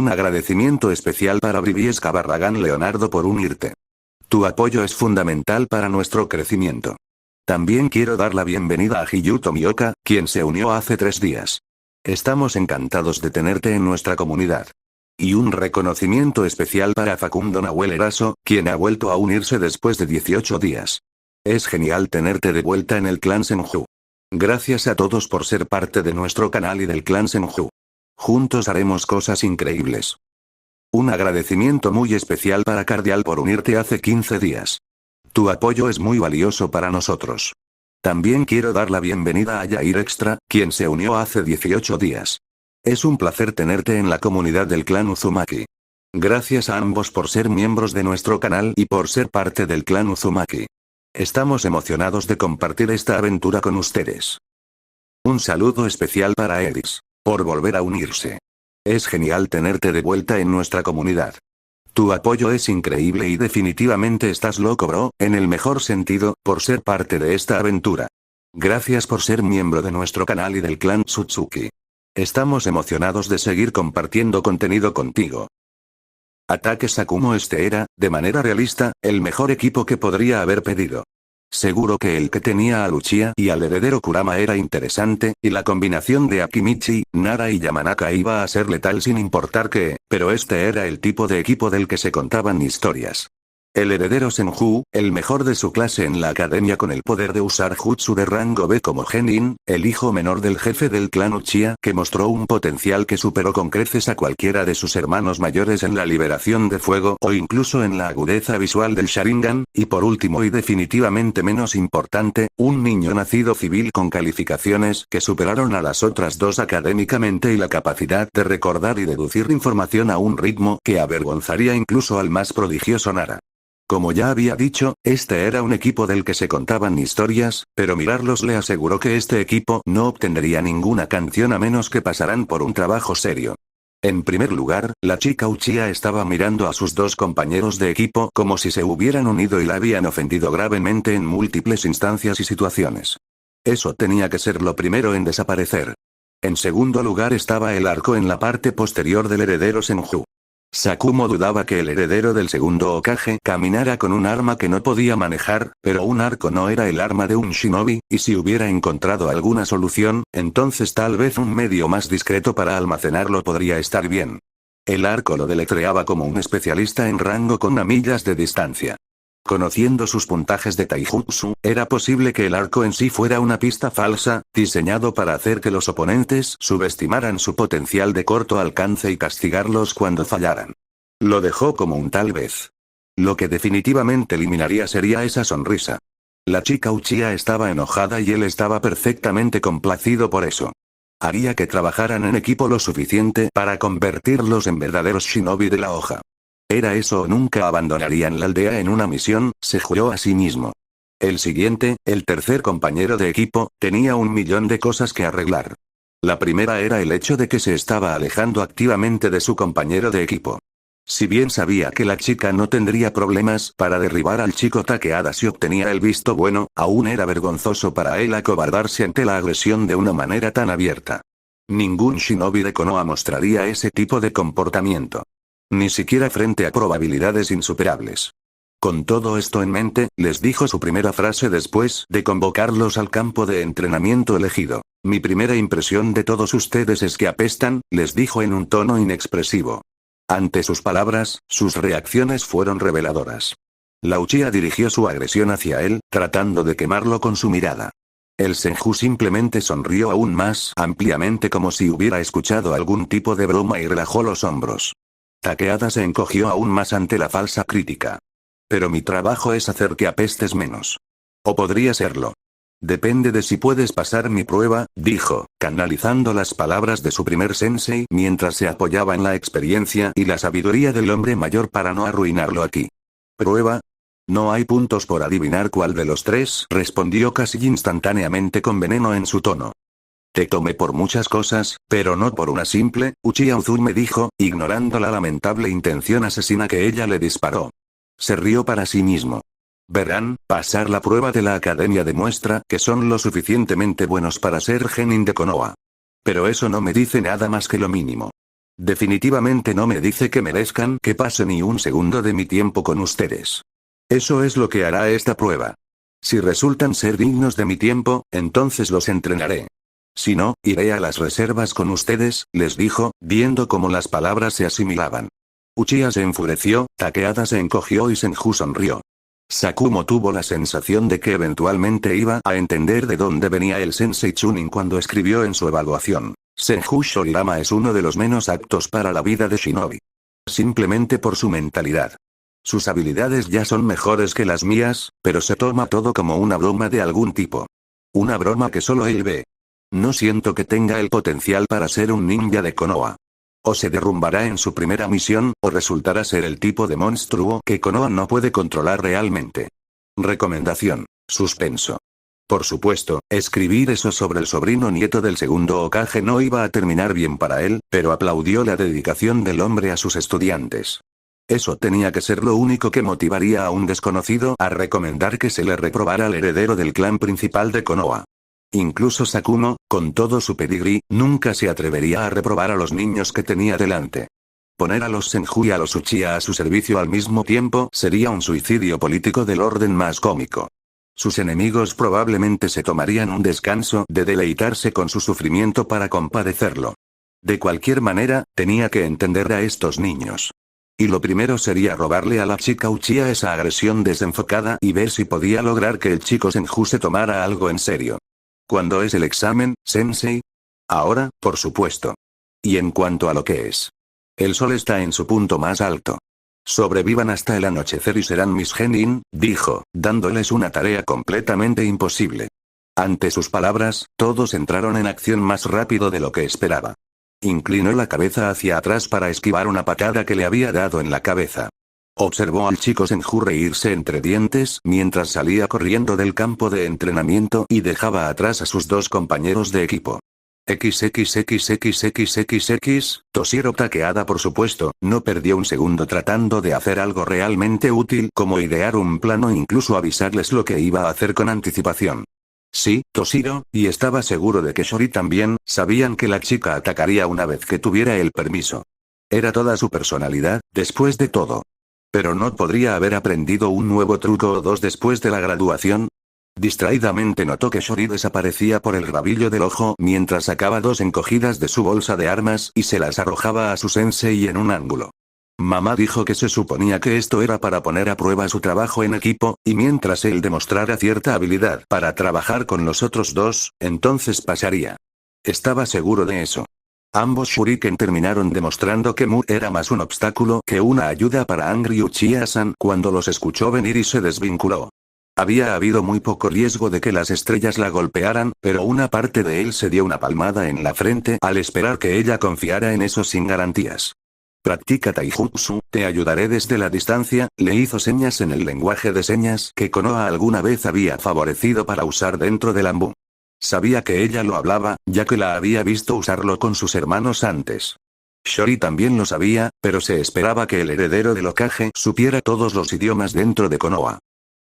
Un agradecimiento especial para Briviesca Barragán Leonardo por unirte. Tu apoyo es fundamental para nuestro crecimiento. También quiero dar la bienvenida a Hiyuto Mioka, quien se unió hace 3 días. Estamos encantados de tenerte en nuestra comunidad. Y un reconocimiento especial para Facundo Nahuel Eraso, quien ha vuelto a unirse después de 18 días. Es genial tenerte de vuelta en el clan Senju. Gracias a todos por ser parte de nuestro canal y del clan Senju. Juntos haremos cosas increíbles. Un agradecimiento muy especial para Cardial por unirte hace 15 días. Tu apoyo es muy valioso para nosotros. También quiero dar la bienvenida a Yair Extra, quien se unió hace 18 días. Es un placer tenerte en la comunidad del clan Uzumaki. Gracias a ambos por ser miembros de nuestro canal y por ser parte del clan Uzumaki. Estamos emocionados de compartir esta aventura con ustedes. Un saludo especial para Edis, por volver a unirse. Es genial tenerte de vuelta en nuestra comunidad. Tu apoyo es increíble y definitivamente estás loco, bro, en el mejor sentido, por ser parte de esta aventura. Gracias por ser miembro de nuestro canal y del clan Tsutsuki. Estamos emocionados de seguir compartiendo contenido contigo. Ataque Sakumo. Este era, de manera realista, el mejor equipo que podría haber pedido. Seguro que el que tenía a Luchia y al heredero Kurama era interesante, y la combinación de Akimichi, Nara y Yamanaka iba a ser letal sin importar qué, pero este era el tipo de equipo del que se contaban historias. El heredero Senju, el mejor de su clase en la academia con el poder de usar jutsu de rango B como Genin, el hijo menor del jefe del clan Uchiha que mostró un potencial que superó con creces a cualquiera de sus hermanos mayores en la liberación de fuego o incluso en la agudeza visual del Sharingan, y por último y definitivamente menos importante, un niño nacido civil con calificaciones que superaron a las otras dos académicamente y la capacidad de recordar y deducir información a un ritmo que avergonzaría incluso al más prodigioso Nara. Como ya había dicho, este era un equipo del que se contaban historias, pero mirarlos le aseguró que este equipo no obtendría ninguna canción a menos que pasaran por un trabajo serio. En primer lugar, la chica Uchiha estaba mirando a sus dos compañeros de equipo como si se hubieran unido y la habían ofendido gravemente en múltiples instancias y situaciones. Eso tenía que ser lo primero en desaparecer. En segundo lugar estaba el arco en la parte posterior del heredero Senju. Sakumo dudaba que el heredero del segundo Hokage caminara con un arma que no podía manejar, pero un arco no era el arma de un shinobi, y si hubiera encontrado alguna solución, entonces tal vez un medio más discreto para almacenarlo podría estar bien. El arco lo deletreaba como un especialista en rango con a millas de distancia. Conociendo sus puntajes de taijutsu, era posible que el arco en sí fuera una pista falsa, diseñado para hacer que los oponentes subestimaran su potencial de corto alcance y castigarlos cuando fallaran. Lo dejó como un tal vez. Lo que definitivamente eliminaría sería esa sonrisa. La chica Uchiha estaba enojada y él estaba perfectamente complacido por eso. Haría que trabajaran en equipo lo suficiente para convertirlos en verdaderos shinobi de la hoja. Era eso o nunca abandonarían la aldea en una misión, se juró a sí mismo. El siguiente, el tercer compañero de equipo, tenía 1.000.000 de cosas que arreglar. La primera era el hecho de que se estaba alejando activamente de su compañero de equipo. Si bien sabía que la chica no tendría problemas para derribar al chico Takeada si obtenía el visto bueno, aún era vergonzoso para él acobardarse ante la agresión de una manera tan abierta. Ningún shinobi de Konoha mostraría ese tipo de comportamiento. Ni siquiera frente a probabilidades insuperables. Con todo esto en mente, les dijo su primera frase después de convocarlos al campo de entrenamiento elegido. Mi primera impresión de todos ustedes es que apestan, les dijo en un tono inexpresivo. Ante sus palabras, sus reacciones fueron reveladoras. La Uchiha dirigió su agresión hacia él, tratando de quemarlo con su mirada. El Senju simplemente sonrió aún más ampliamente como si hubiera escuchado algún tipo de broma y relajó los hombros. Takeada se encogió aún más ante la falsa crítica. Pero mi trabajo es hacer que apestes menos. O podría serlo. Depende de si puedes pasar mi prueba, dijo, canalizando las palabras de su primer sensei mientras se apoyaba en la experiencia y la sabiduría del hombre mayor para no arruinarlo aquí. ¿Prueba? No hay puntos por adivinar cuál de los tres, respondió casi instantáneamente con veneno en su tono. Te tomé por muchas cosas, pero no por una simple, Uchiha Uzume dijo, ignorando la lamentable intención asesina que ella le disparó. Se rió para sí mismo. Verán, pasar la prueba de la academia demuestra que son lo suficientemente buenos para ser genin de Konoha. Pero eso no me dice nada más que lo mínimo. Definitivamente no me dice que merezcan que pase ni un segundo de mi tiempo con ustedes. Eso es lo que hará esta prueba. Si resultan ser dignos de mi tiempo, entonces los entrenaré. Si no, iré a las reservas con ustedes, les dijo, viendo cómo las palabras se asimilaban. Uchiha se enfureció, Takeada se encogió y Senju sonrió. Sakumo tuvo la sensación de que eventualmente iba a entender de dónde venía el Sensei Chunin cuando escribió en su evaluación: Senju Shorirama es uno de los menos aptos para la vida de shinobi. Simplemente por su mentalidad. Sus habilidades ya son mejores que las mías, pero se toma todo como una broma de algún tipo. Una broma que solo él ve. No siento que tenga el potencial para ser un ninja de Konoha. O se derrumbará en su primera misión, o resultará ser el tipo de monstruo que Konoha no puede controlar realmente. Recomendación. Suspenso. Por supuesto, escribir eso sobre el sobrino nieto del segundo Hokage no iba a terminar bien para él, pero aplaudió la dedicación del hombre a sus estudiantes. Eso tenía que ser lo único que motivaría a un desconocido a recomendar que se le reprobara al heredero del clan principal de Konoha. Incluso Sakumo, con todo su pedigrí, nunca se atrevería a reprobar a los niños que tenía delante. Poner a los Senju y a los Uchiha a su servicio al mismo tiempo sería un suicidio político del orden más cómico. Sus enemigos probablemente se tomarían un descanso de deleitarse con su sufrimiento para compadecerlo. De cualquier manera, tenía que entender a estos niños. Y lo primero sería robarle a la chica Uchiha esa agresión desenfocada y ver si podía lograr que el chico Senju se tomara algo en serio. ¿Cuándo es el examen, Sensei? Ahora, por supuesto. Y en cuanto a lo que es. El sol está en su punto más alto. Sobrevivan hasta el anochecer y serán mis genin, dijo, dándoles una tarea completamente imposible. Ante sus palabras, todos entraron en acción más rápido de lo que esperaba. Inclinó la cabeza hacia atrás para esquivar una patada que le había dado en la cabeza. Observó al chico Senju reírse entre dientes mientras salía corriendo del campo de entrenamiento y dejaba atrás a sus dos compañeros de equipo. XXXXXXX, Toshiro Takeada por supuesto, no perdió un segundo tratando de hacer algo realmente útil como idear un plan o incluso avisarles lo que iba a hacer con anticipación. Sí, Toshiro, y estaba seguro de que Shori también, sabían que la chica atacaría una vez que tuviera el permiso. Era toda su personalidad, después de todo. Pero no podría haber aprendido un nuevo truco o dos después de la graduación. Distraídamente notó que Shori desaparecía por el rabillo del ojo mientras sacaba dos encogidas de su bolsa de armas y se las arrojaba a su sensei en un ángulo. Mamá dijo que se suponía que esto era para poner a prueba su trabajo en equipo, y mientras él demostrara cierta habilidad para trabajar con los otros dos, entonces pasaría. Estaba seguro de eso. Ambos shuriken terminaron demostrando que Mu era más un obstáculo que una ayuda para Angry Uchiha-san cuando los escuchó venir y se desvinculó. Había habido muy poco riesgo de que las estrellas la golpearan, pero una parte de él se dio una palmada en la frente al esperar que ella confiara en eso sin garantías. Practica taijutsu, te ayudaré desde la distancia, le hizo señas en el lenguaje de señas que Konoha alguna vez había favorecido para usar dentro del Anbu. Sabía que ella lo hablaba, ya que la había visto usarlo con sus hermanos antes. Shori también lo sabía, pero se esperaba que el heredero del Hokage supiera todos los idiomas dentro de Konoha.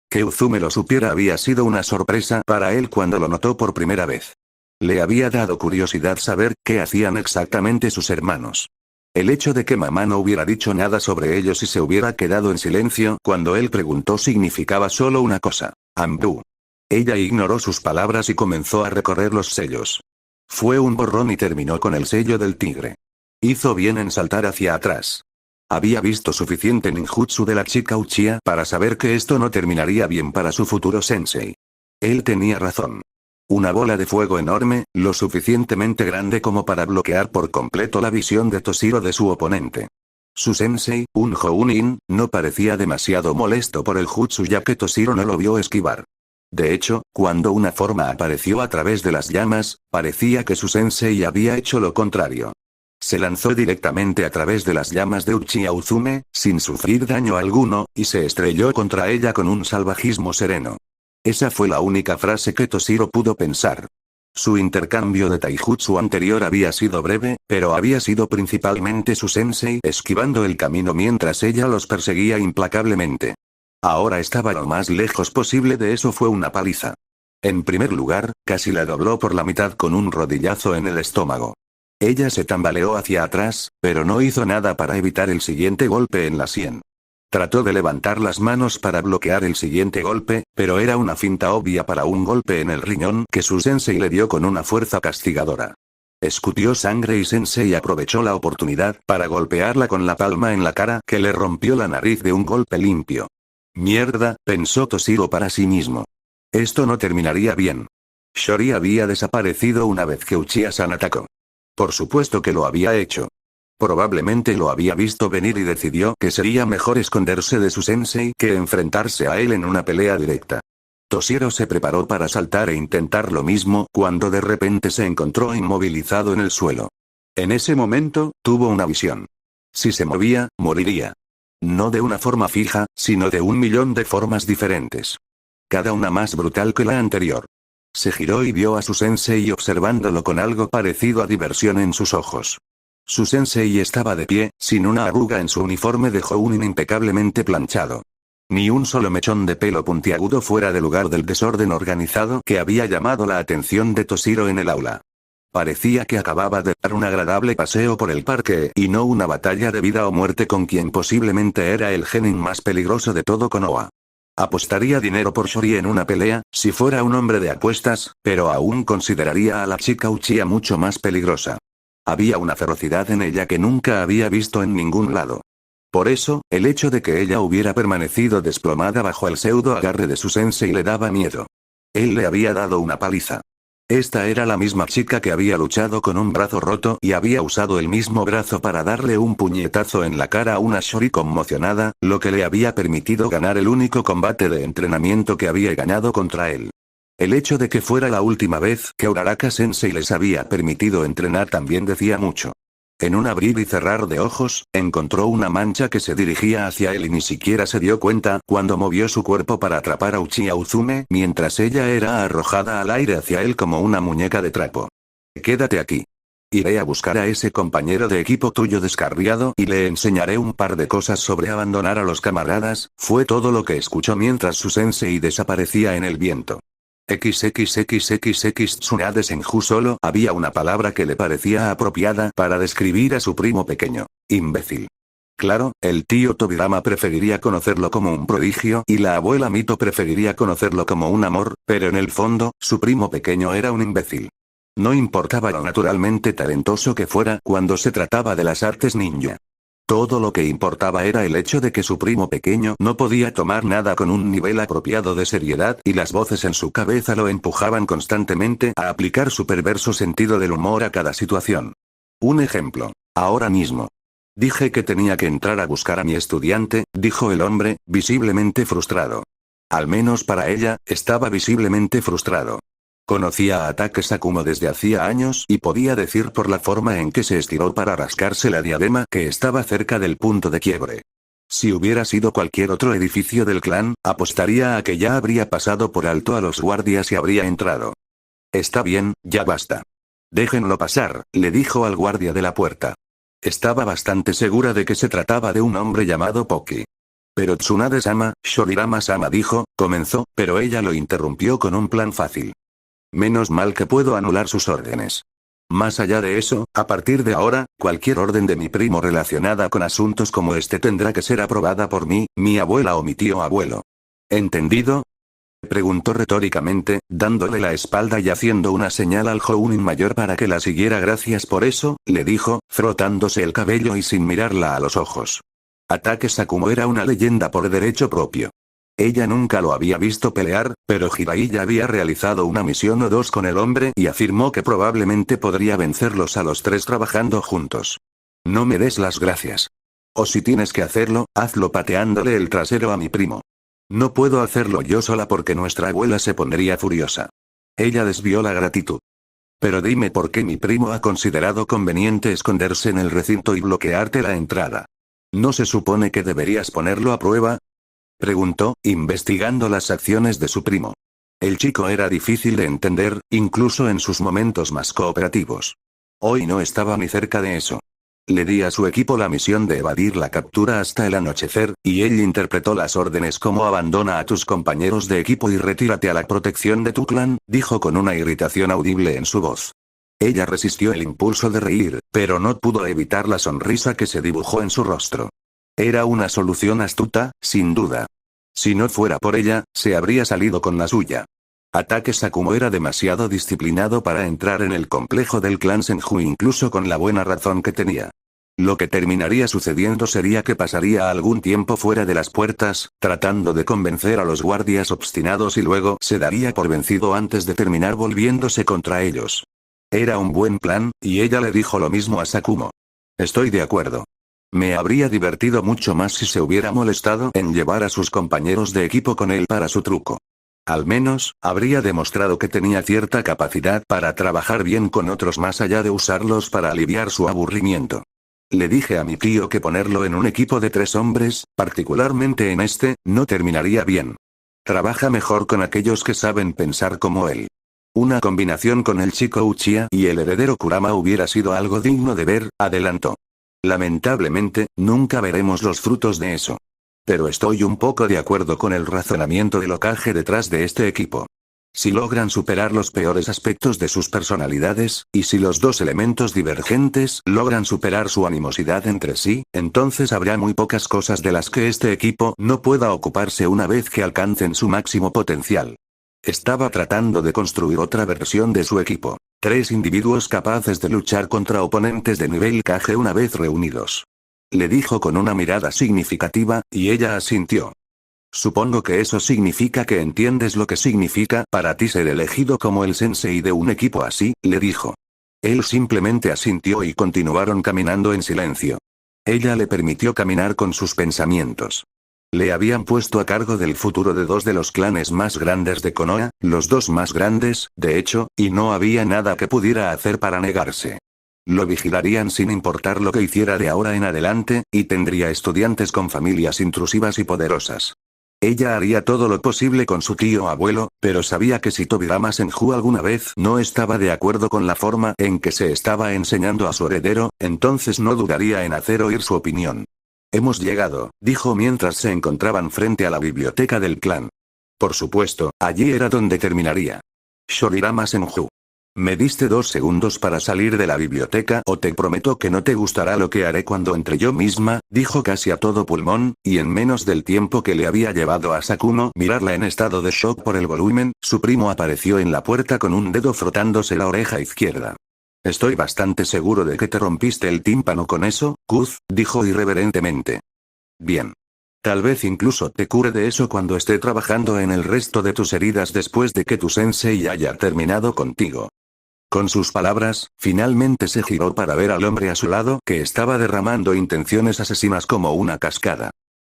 Que Uzume lo supiera había sido una sorpresa para él cuando lo notó por primera vez. Le había dado curiosidad saber qué hacían exactamente sus hermanos. El hecho de que mamá no hubiera dicho nada sobre ellos y se hubiera quedado en silencio cuando él preguntó significaba solo una cosa: Anbu. Ella ignoró sus palabras y comenzó a recorrer los sellos. Fue un borrón y terminó con el sello del tigre. Hizo bien en saltar hacia atrás. Había visto suficiente ninjutsu de la chica Uchiha para saber que esto no terminaría bien para su futuro sensei. Él tenía razón. Una bola de fuego enorme, lo suficientemente grande como para bloquear por completo la visión de Toshiro de su oponente. Su sensei, un Jounin, no parecía demasiado molesto por el jutsu ya que Toshiro no lo vio esquivar. De hecho, cuando una forma apareció a través de las llamas, parecía que su sensei había hecho lo contrario. Se lanzó directamente a través de las llamas de Uchiha Uzume, sin sufrir daño alguno, y se estrelló contra ella con un salvajismo sereno. Esa fue la única frase que Toshiro pudo pensar. Su intercambio de taijutsu anterior había sido breve, pero había sido principalmente su sensei esquivando el camino mientras ella los perseguía implacablemente. Ahora estaba lo más lejos posible de eso. Fue una paliza. En primer lugar, casi la dobló por la mitad con un rodillazo en el estómago. Ella se tambaleó hacia atrás, pero no hizo nada para evitar el siguiente golpe en la sien. Trató de levantar las manos para bloquear el siguiente golpe, pero era una finta obvia para un golpe en el riñón que su sensei le dio con una fuerza castigadora. Escutió sangre y Sensei aprovechó la oportunidad para golpearla con la palma en la cara que le rompió la nariz de un golpe limpio. Mierda, pensó Toshiro para sí mismo. Esto no terminaría bien. Shori había desaparecido una vez que Uchiha-san atacó. Por supuesto que lo había hecho. Probablemente lo había visto venir y decidió que sería mejor esconderse de su sensei que enfrentarse a él en una pelea directa. Toshiro se preparó para saltar e intentar lo mismo cuando de repente se encontró inmovilizado en el suelo. En ese momento, tuvo una visión. Si se movía, moriría. No de una forma fija, sino de 1.000.000 de formas diferentes. Cada una más brutal que la anterior. Se giró y vio a su sensei observándolo con algo parecido a diversión en sus ojos. Su sensei estaba de pie, sin una arruga en su uniforme de Jounin impecablemente planchado. Ni un solo mechón de pelo puntiagudo fuera de lugar del desorden organizado que había llamado la atención de Toshiro en el aula. Parecía que acababa de dar un agradable paseo por el parque y no una batalla de vida o muerte con quien posiblemente era el genin más peligroso de todo Konoha. Apostaría dinero por Shori en una pelea, si fuera un hombre de apuestas, pero aún consideraría a la chica Uchiha mucho más peligrosa. Había una ferocidad en ella que nunca había visto en ningún lado. Por eso, el hecho de que ella hubiera permanecido desplomada bajo el pseudo agarre de su sensei le daba miedo. Él le había dado una paliza. Esta era la misma chica que había luchado con un brazo roto y había usado el mismo brazo para darle un puñetazo en la cara a una Shori conmocionada, lo que le había permitido ganar el único combate de entrenamiento que había ganado contra él. El hecho de que fuera la última vez que Uraraka Sensei les había permitido entrenar también decía mucho. En un abrir y cerrar de ojos, encontró una mancha que se dirigía hacia él y ni siquiera se dio cuenta cuando movió su cuerpo para atrapar a Uchiha Uzume mientras ella era arrojada al aire hacia él como una muñeca de trapo. Quédate aquí. Iré a buscar a ese compañero de equipo tuyo descarriado y le enseñaré un par de cosas sobre abandonar a los camaradas, fue todo lo que escuchó mientras su sensei desaparecía en el viento. XXXXX Tsunade Senju solo había una palabra que le parecía apropiada para describir a su primo pequeño. Imbécil. Claro, el tío Tobirama preferiría conocerlo como un prodigio y la abuela Mito preferiría conocerlo como un amor, pero en el fondo, su primo pequeño era un imbécil. No importaba lo naturalmente talentoso que fuera cuando se trataba de las artes ninja. Todo lo que importaba era el hecho de que su primo pequeño no podía tomar nada con un nivel apropiado de seriedad y las voces en su cabeza lo empujaban constantemente a aplicar su perverso sentido del humor a cada situación. Un ejemplo. Ahora mismo. Dije que tenía que entrar a buscar a mi estudiante, dijo el hombre, visiblemente frustrado. Al menos para ella, estaba visiblemente frustrado. Conocía a Atake Sakumo desde hacía años y podía decir por la forma en que se estiró para rascarse la diadema que estaba cerca del punto de quiebre. Si hubiera sido cualquier otro edificio del clan, apostaría a que ya habría pasado por alto a los guardias y habría entrado. Está bien, ya basta. Déjenlo pasar, le dijo al guardia de la puerta. Estaba bastante segura de que se trataba de un hombre llamado Poki. Pero Tsunade-sama, Shorirama-sama dijo, comenzó, pero ella lo interrumpió con un plan fácil. Menos mal que puedo anular sus órdenes. Más allá de eso, a partir de ahora, cualquier orden de mi primo relacionada con asuntos como este tendrá que ser aprobada por mí, mi abuela o mi tío abuelo. ¿Entendido? Preguntó retóricamente, dándole la espalda y haciendo una señal al Jounin mayor para que la siguiera. Gracias por eso, le dijo, frotándose el cabello y sin mirarla a los ojos. Atake Sakumo era una leyenda por derecho propio. Ella nunca lo había visto pelear, pero Hirai ya había realizado una misión o dos con el hombre y afirmó que probablemente podría vencerlos a los tres trabajando juntos. No me des las gracias. O si tienes que hacerlo, hazlo pateándole el trasero a mi primo. No puedo hacerlo yo sola porque nuestra abuela se pondría furiosa. Ella desvió la gratitud. Pero dime por qué mi primo ha considerado conveniente esconderse en el recinto y bloquearte la entrada. ¿No se supone que deberías ponerlo a prueba? Preguntó, investigando las acciones de su primo. El chico era difícil de entender, incluso en sus momentos más cooperativos. Hoy no estaba ni cerca de eso. Le di a su equipo la misión de evadir la captura hasta el anochecer, y él interpretó las órdenes como abandona a tus compañeros de equipo y retírate a la protección de tu clan, dijo con una irritación audible en su voz. Ella resistió el impulso de reír, pero no pudo evitar la sonrisa que se dibujó en su rostro. Era una solución astuta, sin duda. Si no fuera por ella, se habría salido con la suya. Ataque Sakumo era demasiado disciplinado para entrar en el complejo del clan Senju incluso con la buena razón que tenía. Lo que terminaría sucediendo sería que pasaría algún tiempo fuera de las puertas, tratando de convencer a los guardias obstinados y luego se daría por vencido antes de terminar volviéndose contra ellos. Era un buen plan, y ella le dijo lo mismo a Sakumo. Estoy de acuerdo. Me habría divertido mucho más si se hubiera molestado en llevar a sus compañeros de equipo con él para su truco. Al menos, habría demostrado que tenía cierta capacidad para trabajar bien con otros más allá de usarlos para aliviar su aburrimiento. Le dije a mi tío que ponerlo en un equipo de 3 hombres, particularmente en este, no terminaría bien. Trabaja mejor con aquellos que saben pensar como él. Una combinación con el chico Uchiha y el heredero Kurama hubiera sido algo digno de ver, adelantó. Lamentablemente, nunca veremos los frutos de eso. Pero estoy un poco de acuerdo con el razonamiento del Hokage detrás de este equipo. Si logran superar los peores aspectos de sus personalidades, y si los dos elementos divergentes logran superar su animosidad entre sí, entonces habrá muy pocas cosas de las que este equipo no pueda ocuparse una vez que alcancen su máximo potencial. Estaba tratando de construir otra versión de su equipo. 3 individuos capaces de luchar contra oponentes de nivel Kage una vez reunidos. Le dijo con una mirada significativa, y ella asintió. Supongo que eso significa que entiendes lo que significa para ti ser elegido como el sensei de un equipo así, le dijo. Él simplemente asintió y continuaron caminando en silencio. Ella le permitió caminar con sus pensamientos. Le habían puesto a cargo del futuro de 2 de los clanes más grandes de Konoha, los 2 más grandes, de hecho, y no había nada que pudiera hacer para negarse. Lo vigilarían sin importar lo que hiciera de ahora en adelante, y tendría estudiantes con familias intrusivas y poderosas. Ella haría todo lo posible con su tío abuelo, pero sabía que si Tobirama Senju alguna vez no estaba de acuerdo con la forma en que se estaba enseñando a su heredero, entonces no dudaría en hacer oír su opinión. Hemos llegado, dijo mientras se encontraban frente a la biblioteca del clan. Por supuesto, allí era donde terminaría. Shorirama Senju. Me diste 2 segundos para salir de la biblioteca o te prometo que no te gustará lo que haré cuando entre yo misma, dijo casi a todo pulmón, y en menos del tiempo que le había llevado a Sakumo mirarla en estado de shock por el volumen, su primo apareció en la puerta con un dedo frotándose la oreja izquierda. Estoy bastante seguro de que te rompiste el tímpano con eso, Kuz, dijo irreverentemente. Bien. Tal vez incluso te cure de eso cuando esté trabajando en el resto de tus heridas después de que tu sensei haya terminado contigo. Con sus palabras, finalmente se giró para ver al hombre a su lado que estaba derramando intenciones asesinas como una cascada.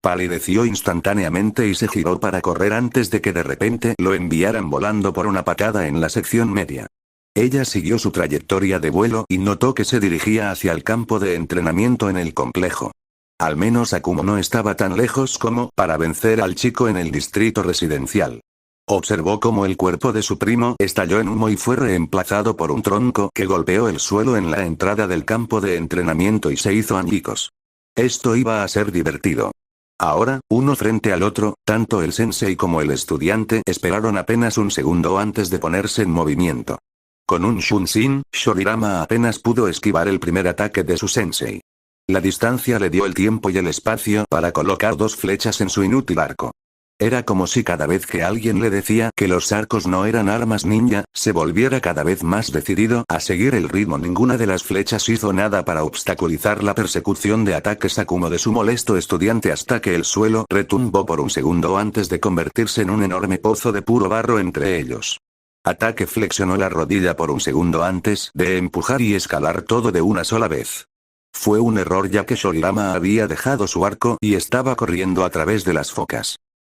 Palideció instantáneamente y se giró para correr antes de que de repente lo enviaran volando por una patada en la sección media. Ella siguió su trayectoria de vuelo y notó que se dirigía hacia el campo de entrenamiento en el complejo. Al menos Akumo no estaba tan lejos como para vencer al chico en el distrito residencial. Observó cómo el cuerpo de su primo estalló en humo y fue reemplazado por un tronco que golpeó el suelo en la entrada del campo de entrenamiento y se hizo añicos. Esto iba a ser divertido. Ahora, uno frente al otro, tanto el sensei como el estudiante esperaron apenas un segundo antes de ponerse en movimiento. Con un Shunshin, Shorirama apenas pudo esquivar el primer ataque de su sensei. La distancia le dio el tiempo y el espacio para colocar 2 flechas en su inútil arco. Era como si cada vez que alguien le decía que los arcos no eran armas ninja, se volviera cada vez más decidido a seguir el ritmo. Ninguna de las flechas hizo nada para obstaculizar la persecución de ataques Akumo de su molesto estudiante hasta que el suelo retumbó por un segundo antes de convertirse en un enorme pozo de puro barro entre ellos. Ataque flexionó la rodilla por un segundo antes de empujar y escalar todo de una sola vez. Fue un error ya que Shorirama había dejado su arco y estaba corriendo a través de las focas.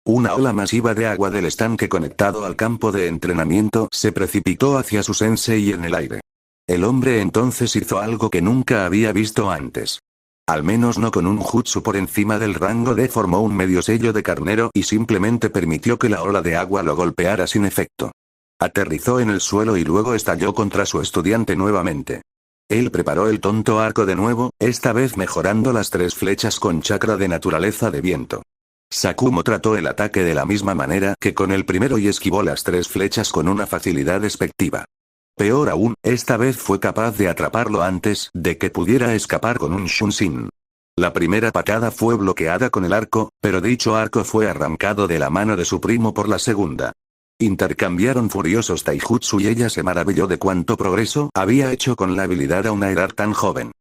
Una ola masiva de agua del estanque conectado al campo de entrenamiento se precipitó hacia su sensei en el aire. El hombre entonces hizo algo que nunca había visto antes. Al menos no con un jutsu por encima del rango de formó un medio sello de carnero y simplemente permitió que la ola de agua lo golpeara sin efecto. Aterrizó en el suelo y luego estalló contra su estudiante nuevamente. Él preparó el tonto arco de nuevo, esta vez mejorando las 3 flechas con chakra de naturaleza de viento. Sakumo trató el ataque de la misma manera que con el primero y esquivó las 3 flechas con una facilidad despectiva. Peor aún, esta vez fue capaz de atraparlo antes de que pudiera escapar con un Shunshin. La primera patada fue bloqueada con el arco, pero dicho arco fue arrancado de la mano de su primo por la segunda. Intercambiaron furiosos taijutsu y ella se maravilló de cuánto progreso había hecho con la habilidad a una edad tan joven.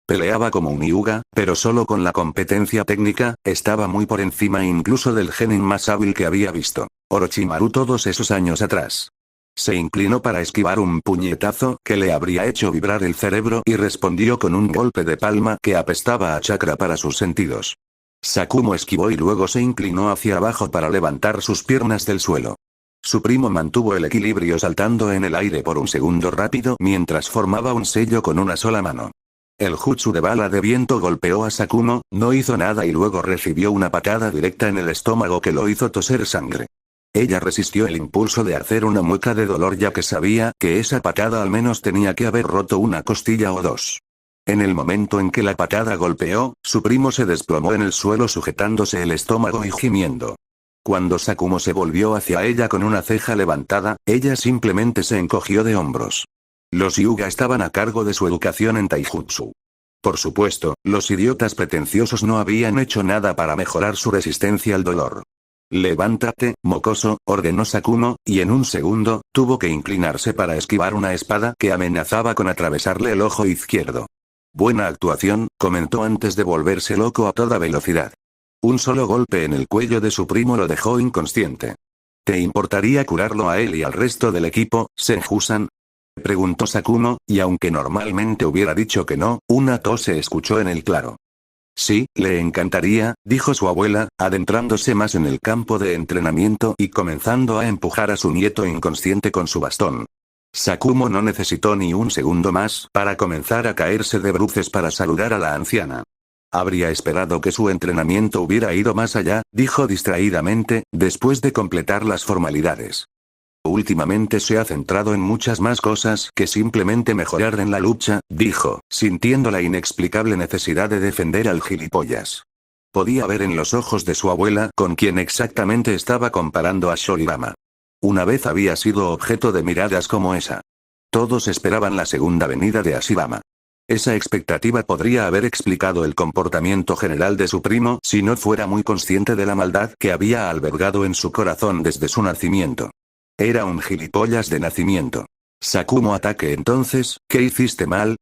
Peleaba como un Hyuga, pero solo con la competencia técnica, estaba muy por encima incluso del genin más hábil que había visto Orochimaru todos esos años atrás. Se inclinó para esquivar un puñetazo que le habría hecho vibrar el cerebro y respondió con un golpe de palma que apestaba a chakra para sus sentidos. Sakumo esquivó y luego se inclinó hacia abajo para levantar sus piernas del suelo. Su primo mantuvo el equilibrio saltando en el aire por un segundo rápido mientras formaba un sello con una sola mano. El jutsu de bala de viento golpeó a Sakumo, no hizo nada y luego recibió una patada directa en el estómago que lo hizo toser sangre. Ella resistió el impulso de hacer una mueca de dolor ya que sabía que esa patada al menos tenía que haber roto una costilla o dos. En el momento en que la patada golpeó, su primo se desplomó en el suelo sujetándose el estómago y gimiendo. Cuando Sakumo se volvió hacia ella con una ceja levantada, ella simplemente se encogió de hombros. Los Hyuga estaban a cargo de su educación en taijutsu. Por supuesto, los idiotas pretenciosos no habían hecho nada para mejorar su resistencia al dolor. «Levántate, mocoso», ordenó Sakumo, y en un segundo, tuvo que inclinarse para esquivar una espada que amenazaba con atravesarle el ojo izquierdo. «Buena actuación», comentó antes de volverse loco a toda velocidad. Un solo golpe en el cuello de su primo lo dejó inconsciente. «¿Te importaría curarlo a él y al resto del equipo, Senju-san?», preguntó Sakumo, y aunque normalmente hubiera dicho que no, una tos se escuchó en el claro. «Sí, le encantaría», dijo su abuela, adentrándose más en el campo de entrenamiento y comenzando a empujar a su nieto inconsciente con su bastón. Sakumo no necesitó ni un segundo más para comenzar a caerse de bruces para saludar a la anciana. Habría esperado que su entrenamiento hubiera ido más allá, dijo distraídamente, después de completar las formalidades. Últimamente se ha centrado en muchas más cosas que simplemente mejorar en la lucha, dijo, sintiendo la inexplicable necesidad de defender al gilipollas. Podía ver en los ojos de su abuela con quien exactamente estaba comparando a Shorirama. Una vez había sido objeto de miradas como esa. Todos esperaban la segunda venida de Ashirama. Esa expectativa podría haber explicado el comportamiento general de su primo si no fuera muy consciente de la maldad que había albergado en su corazón desde su nacimiento. Era un gilipollas de nacimiento. Sakumo ataque entonces, ¿qué hiciste mal?,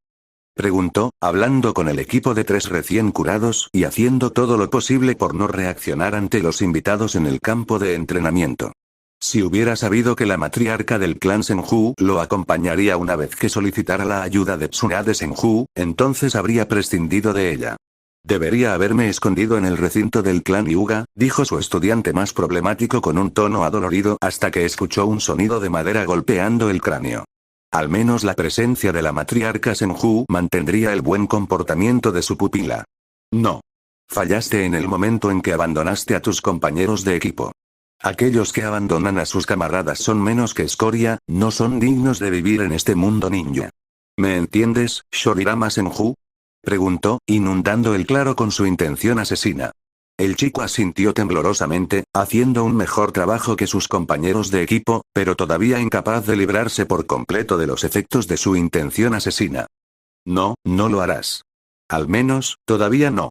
preguntó, hablando con el equipo de 3 recién curados y haciendo todo lo posible por no reaccionar ante los invitados en el campo de entrenamiento. Si hubiera sabido que la matriarca del clan Senju lo acompañaría una vez que solicitara la ayuda de Tsunade Senju, entonces habría prescindido de ella. Debería haberme escondido en el recinto del clan Hyuga, dijo su estudiante más problemático con un tono adolorido hasta que escuchó un sonido de madera golpeando el cráneo. Al menos la presencia de la matriarca Senju mantendría el buen comportamiento de su pupila. No. Fallaste en el momento en que abandonaste a tus compañeros de equipo. Aquellos que abandonan a sus camaradas son menos que escoria, no son dignos de vivir en este mundo ninja. ¿Me entiendes, Shorirama Senju?, preguntó, inundando el claro con su intención asesina. El chico asintió temblorosamente, haciendo un mejor trabajo que sus compañeros de equipo, pero todavía incapaz de librarse por completo de los efectos de su intención asesina. No, no lo harás. Al menos, todavía no.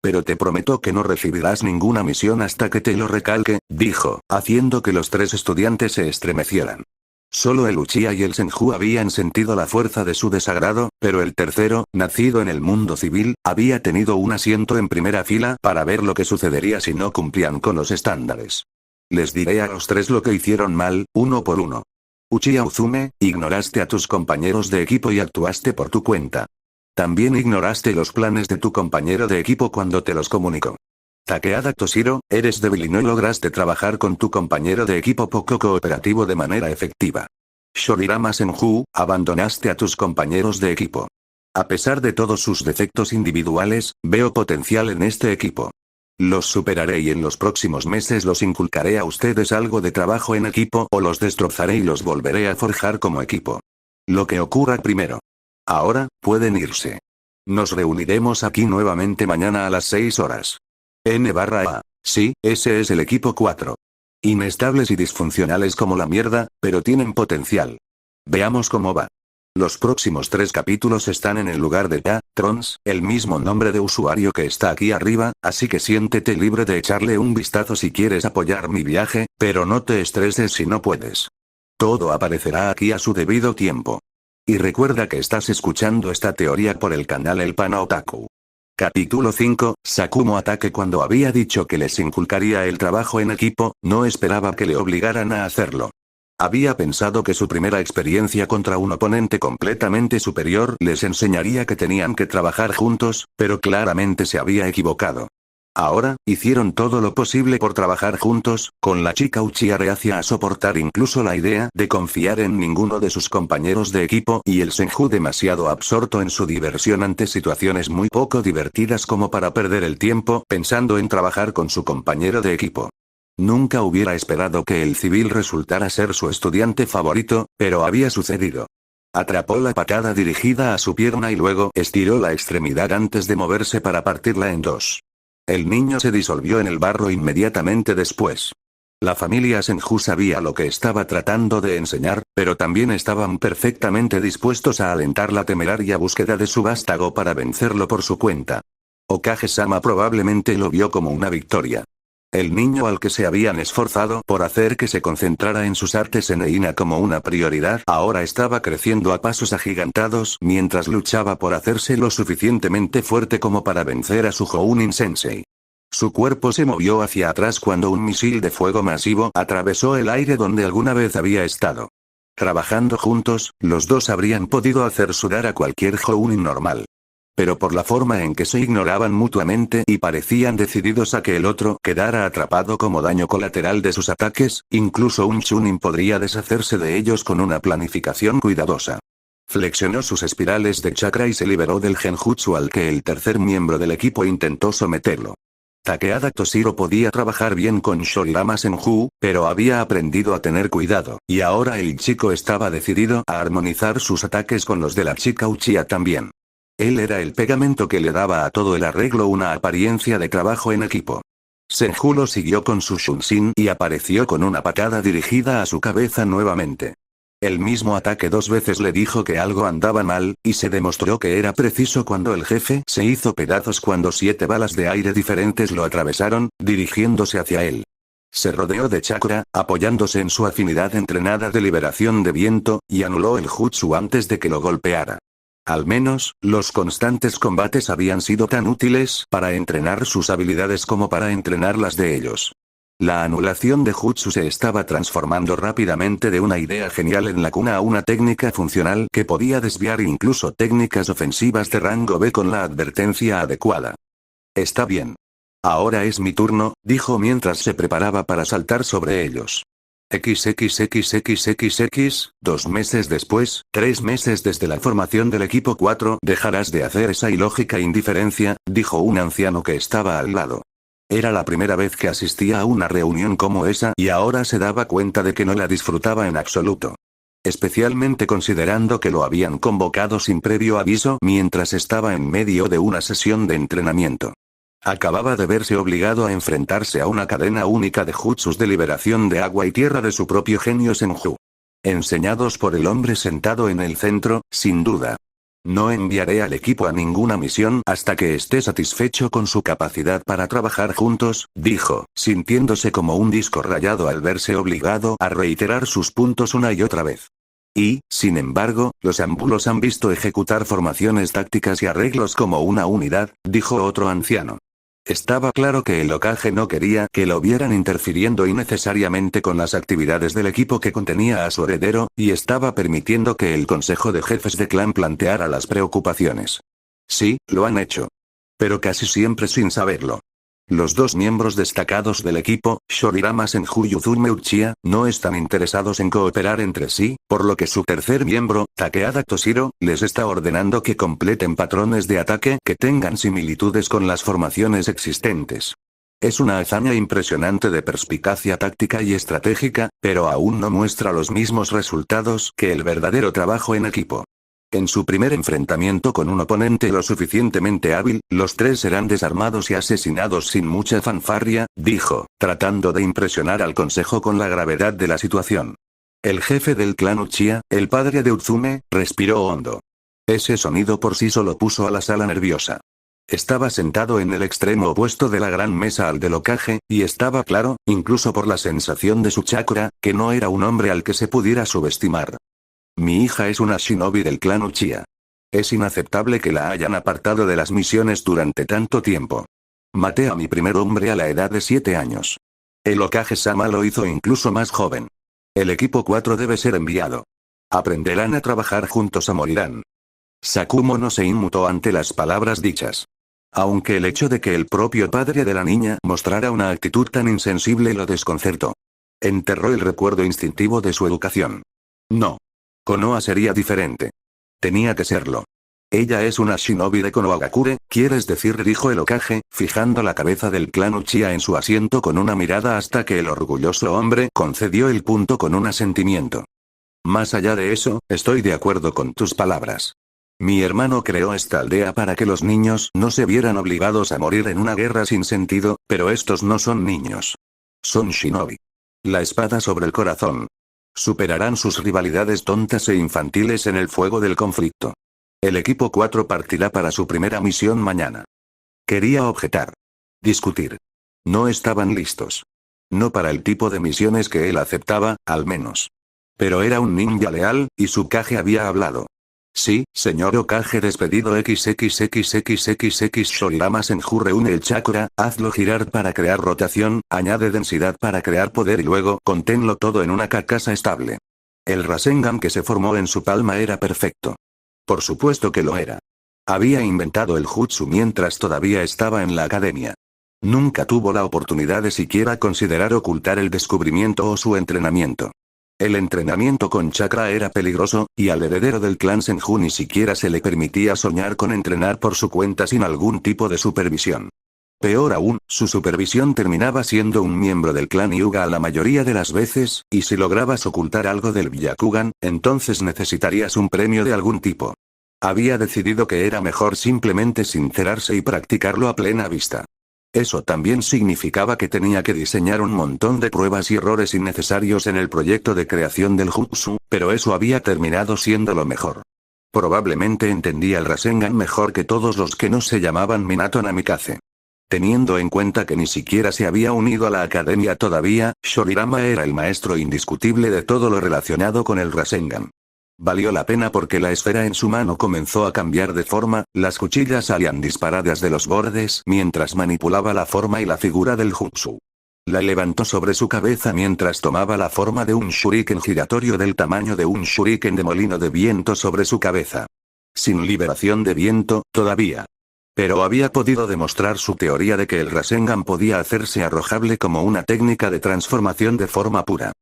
Pero te prometo que no recibirás ninguna misión hasta que te lo recalque, dijo, haciendo que los 3 estudiantes se estremecieran. Solo el Uchiha y el Senju habían sentido la fuerza de su desagrado, pero el tercero, nacido en el mundo civil, había tenido un asiento en primera fila para ver lo que sucedería si no cumplían con los estándares. Les diré a los 3 lo que hicieron mal, uno por uno. Uchiha Uzume, ignoraste a tus compañeros de equipo y actuaste por tu cuenta. También ignoraste los planes de tu compañero de equipo cuando te los comunicó. Takeada Toshiro, eres débil y no lograste trabajar con tu compañero de equipo poco cooperativo de manera efectiva. Shorirama Senju, abandonaste a tus compañeros de equipo. A pesar de todos sus defectos individuales, veo potencial en este equipo. Los superaré y en los próximos meses los inculcaré a ustedes algo de trabajo en equipo o los destrozaré y los volveré a forjar como equipo. Lo que ocurra primero. Ahora, pueden irse. Nos reuniremos aquí nuevamente mañana a las 6 horas. N/A. Sí, ese es el equipo 4. Inestables y disfuncionales como la mierda, pero tienen potencial. Veamos cómo va. Los próximos 3 capítulos están en el lugar de Trons, el mismo nombre de usuario que está aquí arriba, así que siéntete libre de echarle un vistazo si quieres apoyar mi viaje, pero no te estreses si no puedes. Todo aparecerá aquí a su debido tiempo. Y recuerda que estás escuchando esta teoría por el canal El Pana Otaku. Capítulo 5, Sakumo ataque. Cuando había dicho que les inculcaría el trabajo en equipo, no esperaba que le obligaran a hacerlo. Había pensado que su primera experiencia contra un oponente completamente superior les enseñaría que tenían que trabajar juntos, pero claramente se había equivocado. Ahora, hicieron todo lo posible por trabajar juntos, con la chica Uchiha reacia a soportar incluso la idea de confiar en ninguno de sus compañeros de equipo y el Senju demasiado absorto en su diversión ante situaciones muy poco divertidas como para perder el tiempo pensando en trabajar con su compañero de equipo. Nunca hubiera esperado que el civil resultara ser su estudiante favorito, pero había sucedido. Atrapó la patada dirigida a su pierna y luego estiró la extremidad antes de moverse para partirla en dos. El niño se disolvió en el barro inmediatamente después. La familia Senju sabía lo que estaba tratando de enseñar, pero también estaban perfectamente dispuestos a alentar la temeraria búsqueda de su vástago para vencerlo por su cuenta. Okage-sama probablemente lo vio como una victoria. El niño al que se habían esforzado por hacer que se concentrara en sus artes en Eina como una prioridad ahora estaba creciendo a pasos agigantados mientras luchaba por hacerse lo suficientemente fuerte como para vencer a su Jounin Sensei. Su cuerpo se movió hacia atrás cuando un misil de fuego masivo atravesó el aire donde alguna vez había estado. Trabajando juntos, los dos habrían podido hacer sudar a cualquier Jounin normal. Pero por la forma en que se ignoraban mutuamente y parecían decididos a que el otro quedara atrapado como daño colateral de sus ataques, incluso un Chunin podría deshacerse de ellos con una planificación cuidadosa. Flexionó sus espirales de chakra y se liberó del genjutsu al que el tercer miembro del equipo intentó someterlo. Takeada Toshiro podía trabajar bien con Shorirama Senju, pero había aprendido a tener cuidado, y ahora el chico estaba decidido a armonizar sus ataques con los de la chica Uchiha también. Él era el pegamento que le daba a todo el arreglo una apariencia de trabajo en equipo. Senju lo siguió con su Shunshin y apareció con una patada dirigida a su cabeza nuevamente. El mismo ataque 2 veces le dijo que algo andaba mal, y se demostró que era preciso cuando el jefe se hizo pedazos cuando 7 balas de aire diferentes lo atravesaron, dirigiéndose hacia él. Se rodeó de chakra, apoyándose en su afinidad entrenada de liberación de viento, y anuló el jutsu antes de que lo golpeara. Al menos, los constantes combates habían sido tan útiles para entrenar sus habilidades como para entrenar las de ellos. La anulación de jutsu se estaba transformando rápidamente de una idea genial en la cuna a una técnica funcional que podía desviar incluso técnicas ofensivas de rango B con la advertencia adecuada. Está bien. Ahora es mi turno, dijo mientras se preparaba para saltar sobre ellos. XXXXXX, 2 meses después, 3 meses desde la formación del equipo 4, dejarás de hacer esa ilógica indiferencia, dijo un anciano que estaba al lado. Era la primera vez que asistía a una reunión como esa y ahora se daba cuenta de que no la disfrutaba en absoluto. Especialmente considerando que lo habían convocado sin previo aviso mientras estaba en medio de una sesión de entrenamiento. Acababa de verse obligado a enfrentarse a una cadena única de jutsus de liberación de agua y tierra de su propio genio Senju. Enseñados por el hombre sentado en el centro, sin duda. No enviaré al equipo a ninguna misión hasta que esté satisfecho con su capacidad para trabajar juntos, dijo, sintiéndose como un disco rayado al verse obligado a reiterar sus puntos una y otra vez. Y, sin embargo, los ambulos han visto ejecutar formaciones tácticas y arreglos como una unidad, dijo otro anciano. Estaba claro que el Hokage no quería que lo vieran interfiriendo innecesariamente con las actividades del equipo que contenía a su heredero, y estaba permitiendo que el consejo de jefes de clan planteara las preocupaciones. Sí, lo han hecho. Pero casi siempre sin saberlo. Los 2 miembros destacados del equipo, Shorirama Senju y Uzume Uchiha, no están interesados en cooperar entre sí, por lo que su tercer miembro, Takeada Toshiro, les está ordenando que completen patrones de ataque que tengan similitudes con las formaciones existentes. Es una hazaña impresionante de perspicacia táctica y estratégica, pero aún no muestra los mismos resultados que el verdadero trabajo en equipo. En su primer enfrentamiento con un oponente lo suficientemente hábil, los 3 serán desarmados y asesinados sin mucha fanfarria, dijo, tratando de impresionar al consejo con la gravedad de la situación. El jefe del clan Uchiha, el padre de Utsume, respiró hondo. Ese sonido por sí solo puso a la sala nerviosa. Estaba sentado en el extremo opuesto de la gran mesa al del Hokage, y estaba claro, incluso por la sensación de su chakra, que no era un hombre al que se pudiera subestimar. Mi hija es una shinobi del clan Uchiha. Es inaceptable que la hayan apartado de las misiones durante tanto tiempo. Maté a mi primer hombre a la edad de 7 años. El Hokage-sama lo hizo incluso más joven. El equipo 4 debe ser enviado. Aprenderán a trabajar juntos o morirán. Sakumo no se inmutó ante las palabras dichas. Aunque el hecho de que el propio padre de la niña mostrara una actitud tan insensible lo desconcertó. Enterró el recuerdo instintivo de su educación. No. Konoha sería diferente. Tenía que serlo. Ella es una shinobi de Konohagakure, ¿quieres decir? Dijo el Hokage, fijando la cabeza del clan Uchiha en su asiento con una mirada hasta que el orgulloso hombre concedió el punto con un asentimiento. Más allá de eso, estoy de acuerdo con tus palabras. Mi hermano creó esta aldea para que los niños no se vieran obligados a morir en una guerra sin sentido, pero estos no son niños. Son shinobi. La espada sobre el corazón. Superarán sus rivalidades tontas e infantiles en el fuego del conflicto. El equipo 4 partirá para su primera misión mañana. Quería objetar. Discutir. No estaban listos. No para el tipo de misiones que él aceptaba, al menos. Pero era un ninja leal, y su Kage había hablado. Sí, señor Hokage despedido XXXXXX Shorirama Senju reúne el chakra, hazlo girar para crear rotación, añade densidad para crear poder y luego conténlo todo en una carcasa estable. El Rasengan que se formó en su palma era perfecto. Por supuesto que lo era. Había inventado el jutsu mientras todavía estaba en la academia. Nunca tuvo la oportunidad de siquiera considerar ocultar el descubrimiento o su entrenamiento. El entrenamiento con chakra era peligroso, y al heredero del clan Senju ni siquiera se le permitía soñar con entrenar por su cuenta sin algún tipo de supervisión. Peor aún, su supervisión terminaba siendo un miembro del clan Hyuga la mayoría de las veces, y si lograbas ocultar algo del Byakugan, entonces necesitarías un premio de algún tipo. Había decidido que era mejor simplemente sincerarse y practicarlo a plena vista. Eso también significaba que tenía que diseñar un montón de pruebas y errores innecesarios en el proyecto de creación del jutsu, pero eso había terminado siendo lo mejor. Probablemente entendía el Rasengan mejor que todos los que no se llamaban Minato Namikaze. Teniendo en cuenta que ni siquiera se había unido a la academia todavía, Shorirama era el maestro indiscutible de todo lo relacionado con el Rasengan. Valió la pena porque la esfera en su mano comenzó a cambiar de forma, las cuchillas salían disparadas de los bordes mientras manipulaba la forma y la figura del jutsu. La levantó sobre su cabeza mientras tomaba la forma de un shuriken giratorio del tamaño de un shuriken de molino de viento sobre su cabeza. Sin liberación de viento, todavía. Pero había podido demostrar su teoría de que el Rasengan podía hacerse arrojable como una técnica de transformación de forma pura.